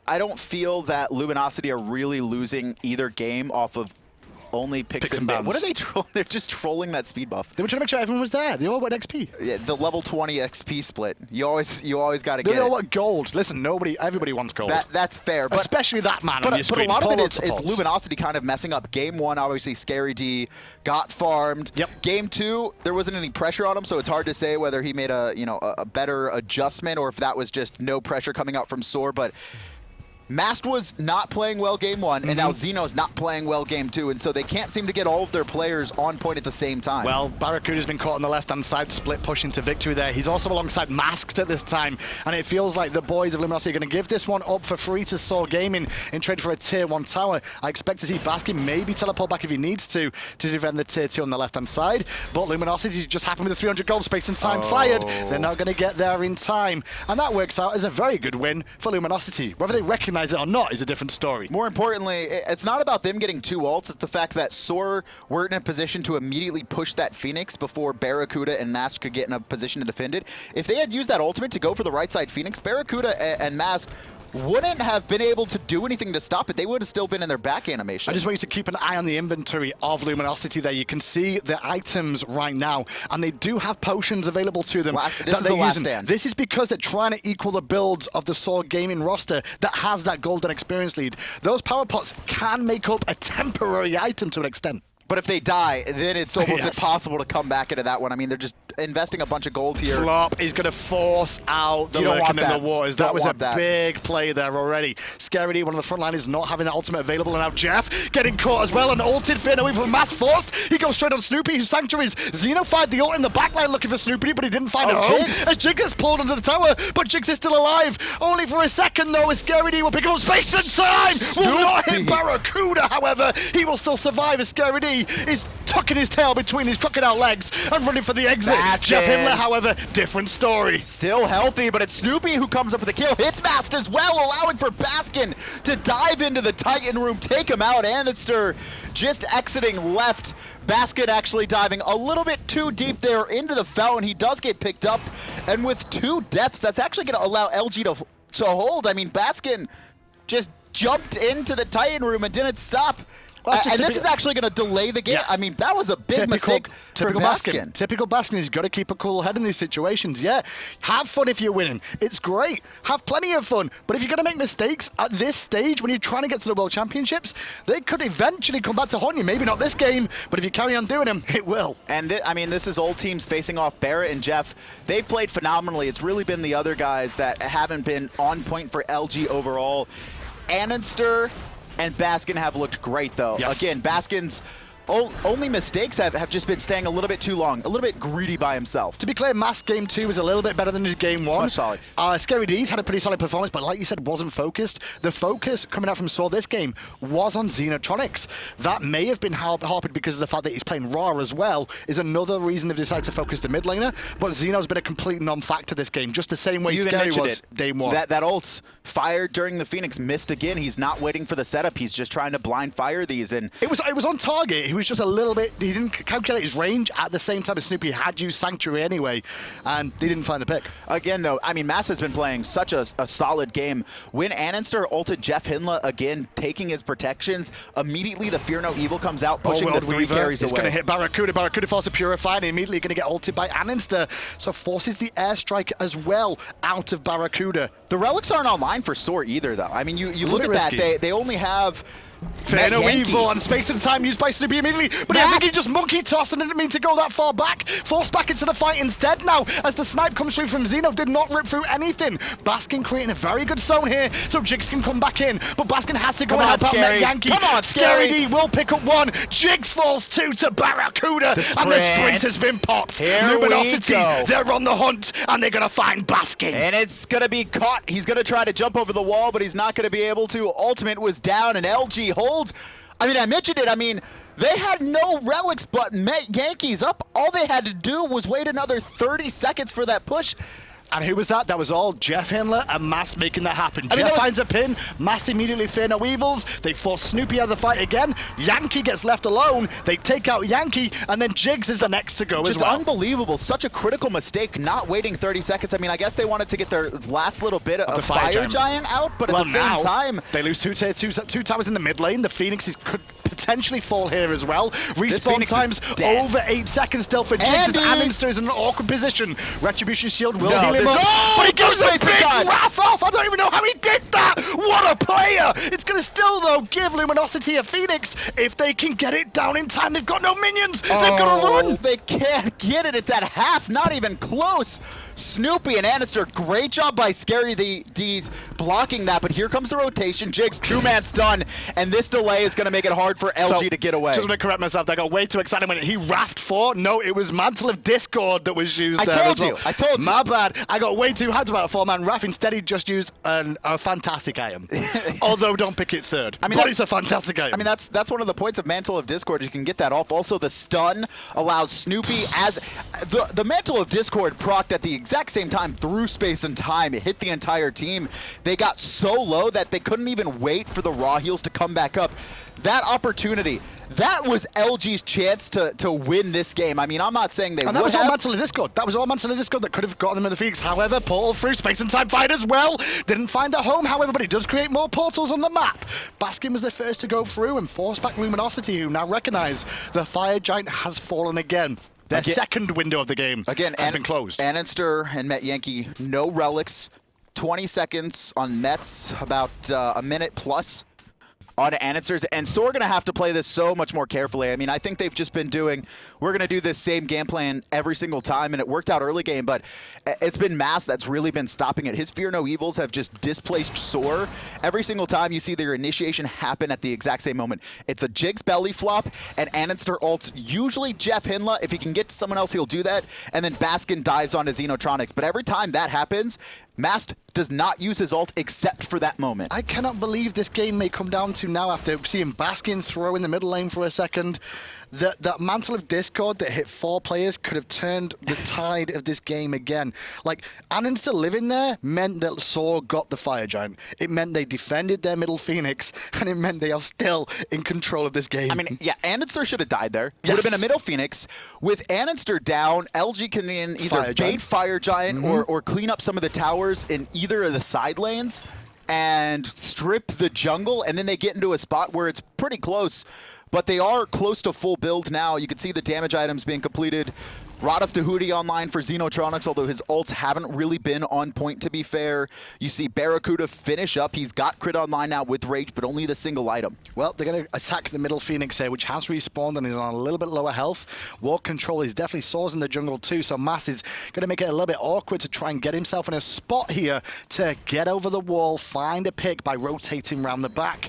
I don't feel that Luminosity are really losing either game off of only picks and bans. What are they trolling? They're just trolling that speed buff. They were trying to make sure everyone was there. They all went XP. Yeah, the level 20 XP split. You always got to get it. They all want gold. Listen, everybody wants gold. That's fair. But, especially that man on your screen. But a lot of it is Luminosity kind of messing up. Game 1, obviously, ScaryD got farmed. Yep. Game 2, there wasn't any pressure on him, so it's hard to say whether he made a better adjustment or if that was just no pressure coming out from SoaR. But Masked was not playing well game 1, and now Xeno's not playing well game 2, and so they can't seem to get all of their players on point at the same time. Well, BaRRaCCuDDa's been caught on the left-hand side, split push into victory there. He's also alongside Masked at this time, and it feels like the boys of Luminosity are going to give this one up for free to SoaR Gaming in trade for a Tier 1 tower. I expect to see Baskin maybe teleport back if he needs to defend the Tier 2 on the left-hand side, but Luminosity's just happened with the 300 gold space and time fired. They're not going to get there in time, and that works out as a very good win for Luminosity. Whether they recognize it or not is a different story. More importantly, it's not about them getting 2 ults, it's the fact that SoaR were in a position to immediately push that Phoenix before BaRRaCCuDDa and Mask could get in a position to defend it. If they had used that ultimate to go for the right side Phoenix, BaRRaCCuDDa and Mask wouldn't have been able to do anything to stop it. They would have still been in their back animation. I just want you to keep an eye on the inventory of Luminosity there. You can see the items right now, and they do have potions available to them. This is the last stand. This is because they're trying to equal the builds of the SoaR Gaming roster that has that golden experience lead. Those power pots can make up a temporary item to an extent. But if they die, then it's almost impossible to come back into that one. I mean, they're just investing a bunch of gold here. Flop is going to force out the lurking in the waters. That was a big play there already. ScaryD, one of the front liners, not having that ultimate available, and now Jeff getting caught as well and ulted, Finn away from Mass forced. He goes straight on Snoopy, whose Sanctuaries. Xeno fired the ult in the backline looking for Snoopy, but he didn't find it home. Jigz. As Jigz gets pulled under the tower, but Jigz is still alive. Only for a second, though, as ScaryD will pick up space and time. Will not hit BaRRaCCuDDa, however. He will still survive as ScaryD is tucking his tail between his crocodile legs and running for the exit. JeffHindla, however, different story. Still healthy, but it's Snoopy who comes up with the kill. Hits Masked as well, allowing for Baskin to dive into the Titan room, take him out. Andinster just exiting left. Baskin actually diving a little bit too deep there into the fountain. He does get picked up, and with 2 depths, that's actually going to allow LG to hold. I mean, Baskin just jumped into the Titan room and didn't stop. Well, that's just and this is actually going to delay the game. Yeah. I mean, that was a big mistake for Baskin. Typical Baskin. He's got to keep a cool head in these situations. Yeah, have fun if you're winning. It's great. Have plenty of fun. But if you're going to make mistakes at this stage, when you're trying to get to the World Championships, they could eventually come back to haunt you. Maybe not this game, but if you carry on doing them, it will. And I mean, this is old teams facing off BaRRaCCuDDa and Jeff. They've played phenomenally. It's really been the other guys that haven't been on point for LG overall. Andinster and Baskin have looked great, though. Yes. Again, Baskin's only mistakes have just been staying a little bit too long, a little bit greedy by himself. To be clear, Mask Game 2 was a little bit better than his Game 1. Much solid. SoaR's had a pretty solid performance, but like you said, wasn't focused. The focus coming out from SoaR this game was on Xenotronics. That may have been harped because of the fact that he's playing Ra as well, is another reason they've decided to focus the mid laner, but Xeno's been a complete non-factor this game, just the same way Scary was day 1. That ult fired during the Phoenix missed again. He's not waiting for the setup. He's just trying to blind fire these. And It was on target. He was just a little bit. He didn't calculate his range at the same time as Snoopy had used Sanctuary anyway, and they didn't find the pick. Again, though, I mean, Mass has been playing such a solid game. When Andinster ulted JeffHindla again, taking his protections, immediately the Fear No Evil comes out, pushing the 3 carries away. It's going to hit BaRRaCCuDDa. BaRRaCCuDDa forces a Purify, and immediately going to get ulted by Andinster, so forces the airstrike as well out of BaRRaCCuDDa. The relics aren't online for SoaR either, though. I mean, you look at that, they only have Fear No Metyankey. Evil and space and time used by Snoopy immediately, but I think he just monkey tossed and didn't mean to go that far back. Forced back into the fight instead now, as the snipe comes through from Xeno, did not rip through anything. Baskin creating a very good zone here, so Jigz can come back in, but Baskin has to go and help out Metyankey. Come on, Scary will pick up 1. Jigz falls 2 to BaRRaCCuDDa, and the sprint has been popped. Here Luminosity, we go. they're on the hunt, and they're going to find Baskin. And it's going to be caught. He's going to try to jump over the wall, but he's not going to be able to. Ultimate was down, and LG hold. I mean, I mentioned it. I mean, they had no relics but Metyankeys up. All they had to do was wait another 30 seconds for that push. And who was that? That was all JeffHindla and Mast making that happen. Jeff finds a pin, Mast immediately Fear No Evils, they force Snoopy out of the fight again, Yankee gets left alone, they take out Yankee, and then Jigz is the next to go as well. Just unbelievable, such a critical mistake, not waiting 30 seconds. I mean, I guess they wanted to get their last little bit of Fire Giant out, but at the same time... They lose two towers in the mid lane, the Phoenixes could potentially fall here as well. Respawn times over 8 seconds still for Jigz, as Andinster is in an awkward position. Retribution Shield will heal him up, but he goes a big wrath off. I don't even know how he did that. What a player! It's going to still, though, give Luminosity a Phoenix if they can get it down in time. They've got no minions. They've got to run. They can't get it. It's at half, not even close. Snoopy and Andinster, great job by Scary D's blocking that, but here comes the rotation. Jigz, 2-man stun, and this delay is going to make it hard for LG to get away. Just want to correct myself, I got way too excited when he wrapped 4. No, it was Mantle of Discord that was used there. I told you. My bad. I got way too hyped about a 4-man Wrath. Instead, he just used a fantastic item. Although, don't pick it third. I mean, but it's a fantastic item. I mean, that's one of the points of Mantle of Discord. You can get that off. Also, the stun allows Snoopy as... The Mantle of Discord procced at the exact same time through space and time. It hit the entire team. They got so low that they couldn't even wait for the raw heals to come back up. That opportunity, that was LG's chance to win this game. I mean, I'm not saying they would have. And that was all Mantle of Discord. That was all Mantle of Discord that could have gotten them in the Phoenix. However, portal through space and time fight as well. Didn't find a home, however, but it does create more portals on the map. Baskin was the first to go through and force back Luminosity, who now recognize the Fire Giant has fallen again. Their second window of the game has been closed. Andinster and Metyankey, no relics. 20 seconds on Mets, about a minute plus on Andinster's. And so we're going to have to play this so much more carefully. I mean, I think they've just been doing, we're going to do this same game plan every single time, and it worked out early game, but it's been Mass that's really been stopping it. His Fear No Evils have just displaced SoaR. Every single time you see their initiation happen at the exact same moment. It's a Jigz belly flop, and Andinster ults usually JeffHindla. If he can get to someone else, he'll do that, and then Baskin dives onto Xenotronics. But every time that happens, Mast does not use his ult except for that moment. I cannot believe this game may come down to now, after seeing Baskin throw in the middle lane for a second, that Mantle of Discord that hit 4 players could have turned the tide of this game again. Like, Andinster living there meant that SoaR got the Fire Giant. It meant they defended their middle Phoenix, and it meant they are still in control of this game. I mean, yeah, Andinster should have died there. Would have been a middle Phoenix. With Andinster down, LG can either bait Fire Giant or clean up some of the towers in either of the side lanes. and strip the jungle, and then they get into a spot where it's pretty close, but they are close to full build now. You can see the damage items being completed. BaRRaCCuDDa online for Xenotronics, although his ults haven't really been on point, to be fair. You see BaRRaCCuDDa finish up. He's got crit online now with Rage, but only the single item. Well, they're going to attack the middle Phoenix here, which has respawned and is on a little bit lower health. Ward control is definitely SoaR's in the jungle too, so Mass is going to make it a little bit awkward to try and get himself in a spot here to get over the wall, find a pick by rotating around the back.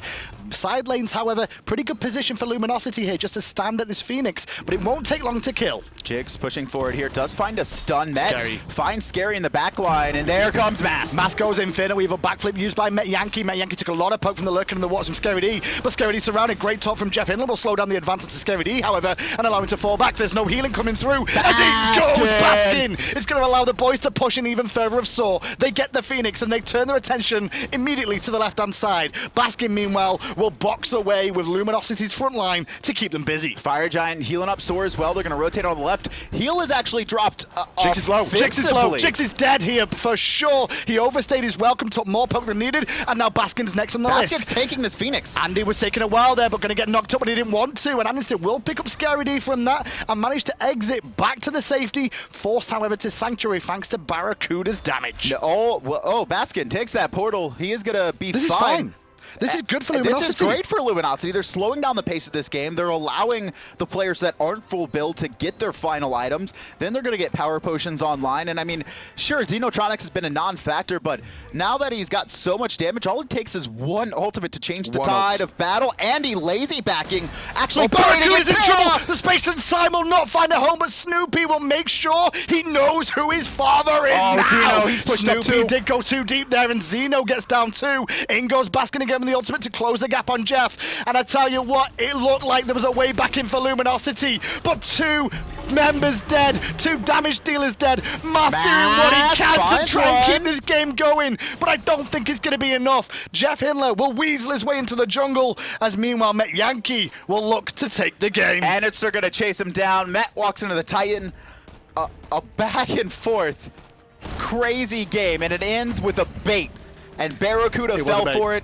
Side lanes, however, pretty good position for Luminosity here, just to stand at this Phoenix, but it won't take long to kill. Jigz pushing forward here, does find a stun. Met Scary. finds Scary in the back line, and there comes Mask. Mask goes Inferno Weaver, backflip used by Metyankey. Metyankey took a lot of poke from the Lurker and the Watts from ScaryD, but ScaryD surrounded. Great top from JeffHindla will slow down the advance to ScaryD, however, and allow him to fall back. There's no healing coming through as he goes Baskin. It's going to allow the boys to push in even further of SoaR. They get the Phoenix and they turn their attention immediately to the left-hand side. Baskin, meanwhile, will box away with Luminosity's front line to keep them busy. Fire Giant healing up SoaR as well. They're going to rotate on the left. Heal is actually dropped. Jigz is low. Jigz is low. offensively. Jigz is dead here for sure. He overstayed his welcome, took more poke than needed, and now Baskin's next on the Baskin's list. taking this Phoenix. Andy was taking a while there, but going to get knocked up when he didn't want to, and Andinster will pick up ScaryD from that and manage to exit back to the safety, forced, however, to Sanctuary thanks to BaRRaCCuDDa's damage. Baskin takes that portal. He is going to be This is fine. This is good for Luminosity. This is great for Luminosity. They're slowing down the pace of this game. They're allowing the players that aren't full build to get their final items. Then they're going to get power potions online. And I mean, sure, Xenotronics has been a non-factor, but now that he's got so much damage, all it takes is one ultimate to change the tide of battle. Andy lazy backing, actually BaRRaCCuDDa's in trouble. The Space and Time will not find a home, but Snoopy will make sure he knows who his father is now. Xeno, he's pushed up Snoopy too. did go too deep there, and Xeno gets down too. In goes Baskin again with the ultimate to close the gap on Jeff. And I tell you what, it looked like there was a way back in for Luminosity, but two members dead, two damage dealers dead. Mass doing what he can to try and keep this game going, but I don't think it's going to be enough. JeffHindla will weasel his way into the jungle, as meanwhile Metyankey will look to take the game. And they're going to chase him down. Met walks into the Titan. A back and forth crazy game, and it ends with a bait. And BaRRaCCuDDa fell for it.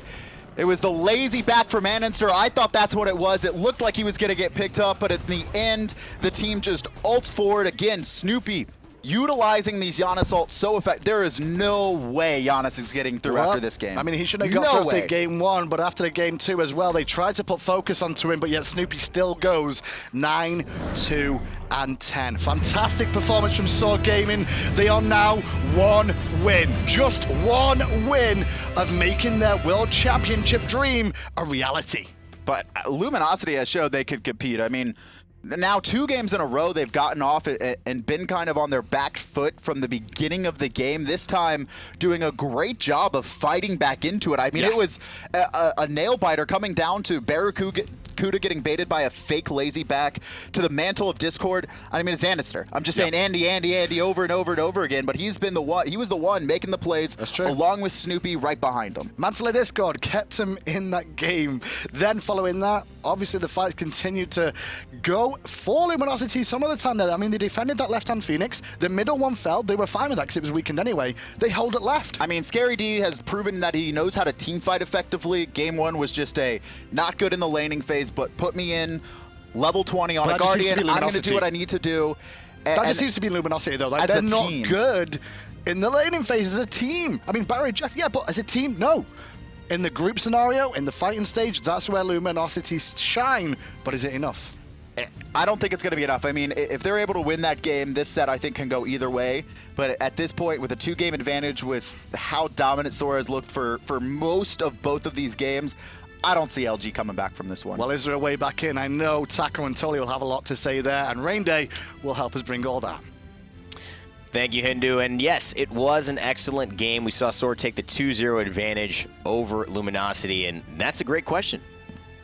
It was the lazy back from Andinster. I thought that's what it was. It looked like he was going to get picked up, but at the end, the team just ults forward. Again, Snoopy utilizing these Janus ults so effective. There is no way Janus is getting through after this game. I mean, he shouldn't have got through after game one, but after the game two as well, they tried to put focus onto him, but yet Snoopy still goes 9, 2, and 10. Fantastic performance from SoaR Gaming. They are now one win, just one win of making their World Championship dream a reality. But Luminosity has showed they could compete. I mean, now 2 games in a row they've gotten off and been kind of on their back foot from the beginning of the game. This time doing a great job of fighting back into it. I mean, it was a nail biter coming down to BaRRaCCuDDa getting baited by a fake lazy back to the mantle of Discord. I mean, it's Andinster. I'm just saying Andy over and over and over again, but he's been the one. He was the one making the plays. That's true. Along with Snoopy right behind him. Mantle of Discord kept him in that game. Then following that, obviously the fights continued to go for Luminosity some of the time there. I mean, they defended that left-hand Phoenix. The middle one fell. They were fine with that because it was weakened anyway. They hold it left. I mean, ScaryD has proven that he knows how to team fight effectively. Game 1 was just a not good in the laning phase, but put me in level 20 on a Guardian. I'm going to do what I need to do. That just seems to be Luminosity, though. Like, they're not good in the laning phase as a team. I mean, Barry, Jeff, yeah, but as a team, no. In the group scenario, in the fighting stage, that's where Luminosity shine. But is it enough? I don't think it's going to be enough. I mean, if they're able to win that game, this set I think can go either way. But at this point, with a 2-game advantage, with how dominant SoaR has looked for most of both of these games, I don't see LG coming back from this one. Well, is there a way back in? I know Taco and Tully will have a lot to say there, and Rain Day will help us bring all that. Thank you, Hindu. And yes, it was an excellent game. We saw SoaR take the 2-0 advantage over Luminosity, and that's a great question.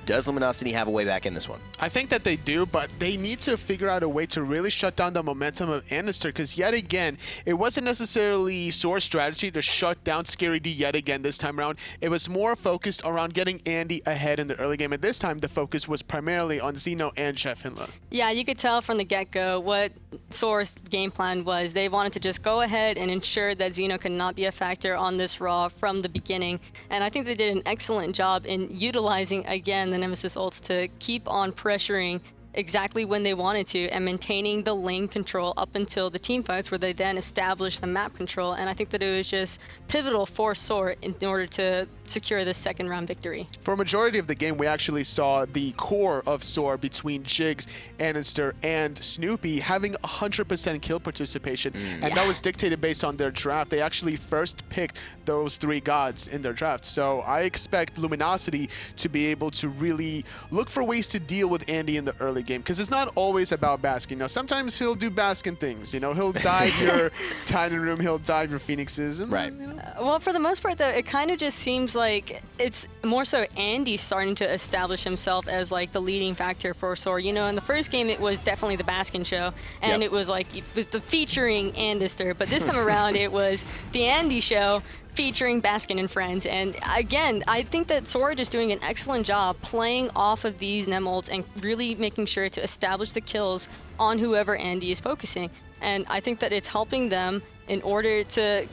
Does Luminosity have a way back in this one? I think that they do, but they need to figure out a way to really shut down the momentum of Andinster, because yet again, it wasn't necessarily SoaR's strategy to shut down ScaryD yet again this time around. It was more focused around getting Andy ahead in the early game, and this time the focus was primarily on Xeno and JeffHindla. Yeah, you could tell from the get-go what SoaR's game plan was. They wanted to just go ahead and ensure that Xeno could not be a factor on this Raw from the beginning, and I think they did an excellent job in utilizing, again, the Nemesis ults to keep on pressuring exactly when they wanted to and maintaining the lane control up until the team fights, where they then established the map control. And I think that it was just pivotal for SoaR in order to secure this second round victory. For a majority of the game, we actually saw the core of SoaR between Jigz, Andinster, and Snoopy having 100% kill participation, and that was dictated based on their draft. They actually first picked those 3 gods in their draft, so I expect Luminosity to be able to really look for ways to deal with Andy in the early game, because it's not always about Baskin. Now, sometimes he'll do Baskin things, you know, he'll dive your Titan Room, he'll dive your Phoenixes. And, Right. Well, for the most part, though, it kind of just seems like it's more so Andy starting to establish himself as like the leading factor for SoaR. You know, in the first game, it was definitely the Baskin show, and it was like the featuring Andinster, but this time around, it was the Andy show featuring Baskin and friends. And again, I think that SoaR is doing an excellent job playing off of these Nem ults and really making sure to establish the kills on whoever Andy is focusing. And I think that it's helping them in order to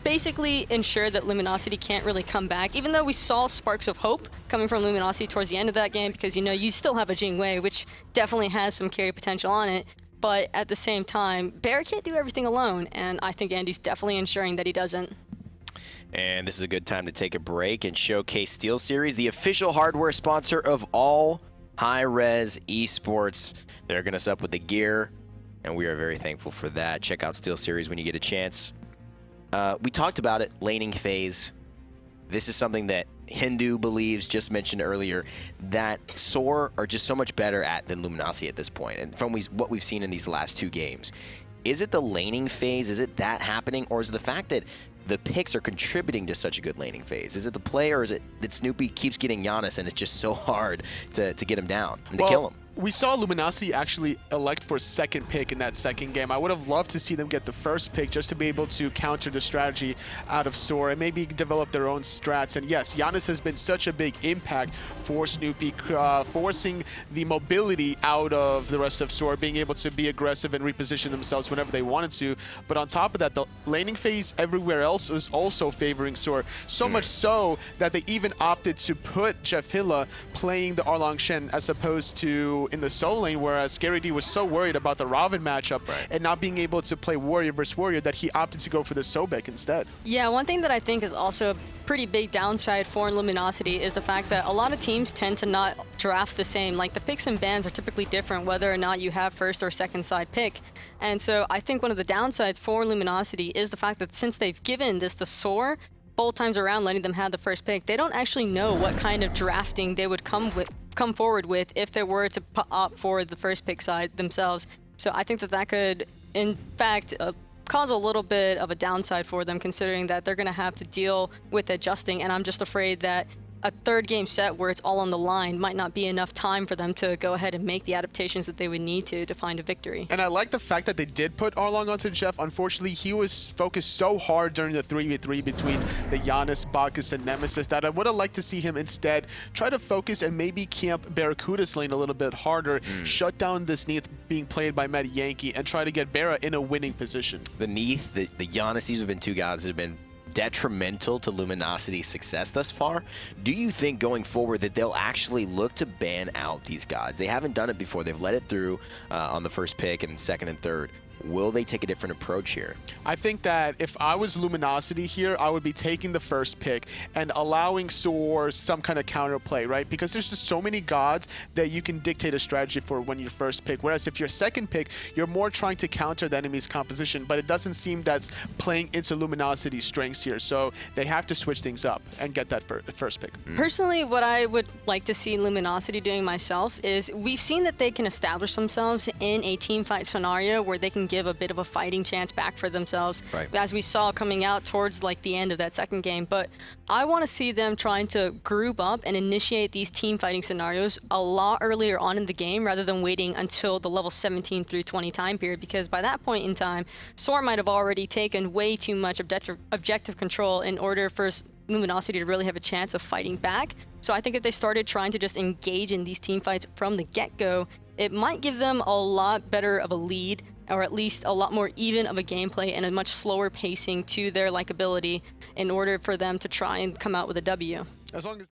basically ensure that Luminosity can't really come back, even though we saw sparks of hope coming from Luminosity towards the end of that game, because, you know, you still have a Jing, which definitely has some carry potential on it. But at the same time, BaRRa can't do everything alone, and I think Andy's definitely ensuring that he doesn't. And this is a good time to take a break and showcase SteelSeries, the official hardware sponsor of all hi-rez esports. They're hooking us up with the gear, and we are very thankful for that. Check out SteelSeries when you get a chance. We talked about it, laning phase. This is something that Hindu believes, just mentioned earlier, that SoaR are just so much better at than Luminosity at this point. And from what we've seen in these last 2 games, is it the laning phase? Is it that happening? Or is it the fact that the picks are contributing to such a good laning phase? Is it the play, or is it that Snoopy keeps getting Janus and it's just so hard to get him down and to kill him? We saw Luminosity actually elect for second pick in that second game. I would have loved to see them get the first pick just to be able to counter the strategy out of SoaR and maybe develop their own strats. And yes, Janus has been such a big impact for Snoopy, forcing the mobility out of the rest of SoaR, being able to be aggressive and reposition themselves whenever they wanted to. But on top of that, the laning phase everywhere else was also favoring SoaR. So much so that they even opted to put JeffHindla playing the Erlang Shen as opposed to in the solo lane, whereas ScaryD was so worried about the Ravana matchup and not being able to play warrior versus warrior that he opted to go for the Sobek instead. Yeah, one thing that I think is also a pretty big downside for Luminosity is the fact that a lot of teams tend to not draft the same. Like, the picks and bans are typically different whether or not you have first or second side pick. And so I think one of the downsides for Luminosity is the fact that since they've given this to SoaR both times around, letting them have the first pick, they don't actually know what kind of drafting they would come forward with if they were to opt for the first pick side themselves. So I think that that could, in fact, cause a little bit of a downside for them, considering that they're going to have to deal with adjusting. And I'm just afraid that a third game set where it's all on the line might not be enough time for them to go ahead and make the adaptations that they would need to find a victory. And I like the fact that they did put Erlang onto Jeff. Unfortunately, he was focused so hard during the 3v3 between the Janus, Bacchus, and Nemesis that I would have liked to see him instead try to focus and maybe camp BaRRaCCuDDa's lane a little bit harder, shut down this Neith being played by Metyankey, and try to get BaRRa in a winning position. The Neith, the Janus, these have been 2 guys that have been detrimental to Luminosity's success thus far. Do you think going forward that they'll actually look to ban out these gods? They haven't done it before. They've let it through on the first pick and second and third. Will they take a different approach here? I think that if I was Luminosity here, I would be taking the first pick and allowing SoaR some kind of counterplay, right? Because there's just so many gods that you can dictate a strategy for when you're first pick. Whereas if you're second pick, you're more trying to counter the enemy's composition, but it doesn't seem that's playing into Luminosity's strengths here. So they have to switch things up and get that first pick. Personally, what I would like to see Luminosity doing myself is we've seen that they can establish themselves in a team fight scenario where they can give give a bit of a fighting chance back for themselves, Right. as we saw coming out towards like the end of that second game. But I want to see them trying to group up and initiate these team fighting scenarios a lot earlier on in the game rather than waiting until the level 17 through 20 time period, because by that point in time, SoaR might have already taken way too much objective control in order for Luminosity to really have a chance of fighting back. So I think if they started trying to just engage in these team fights from the get-go, it might give them a lot better of a lead, or at least a lot more even of a gameplay and a much slower pacing to their likability in order for them to try and come out with a W. As long as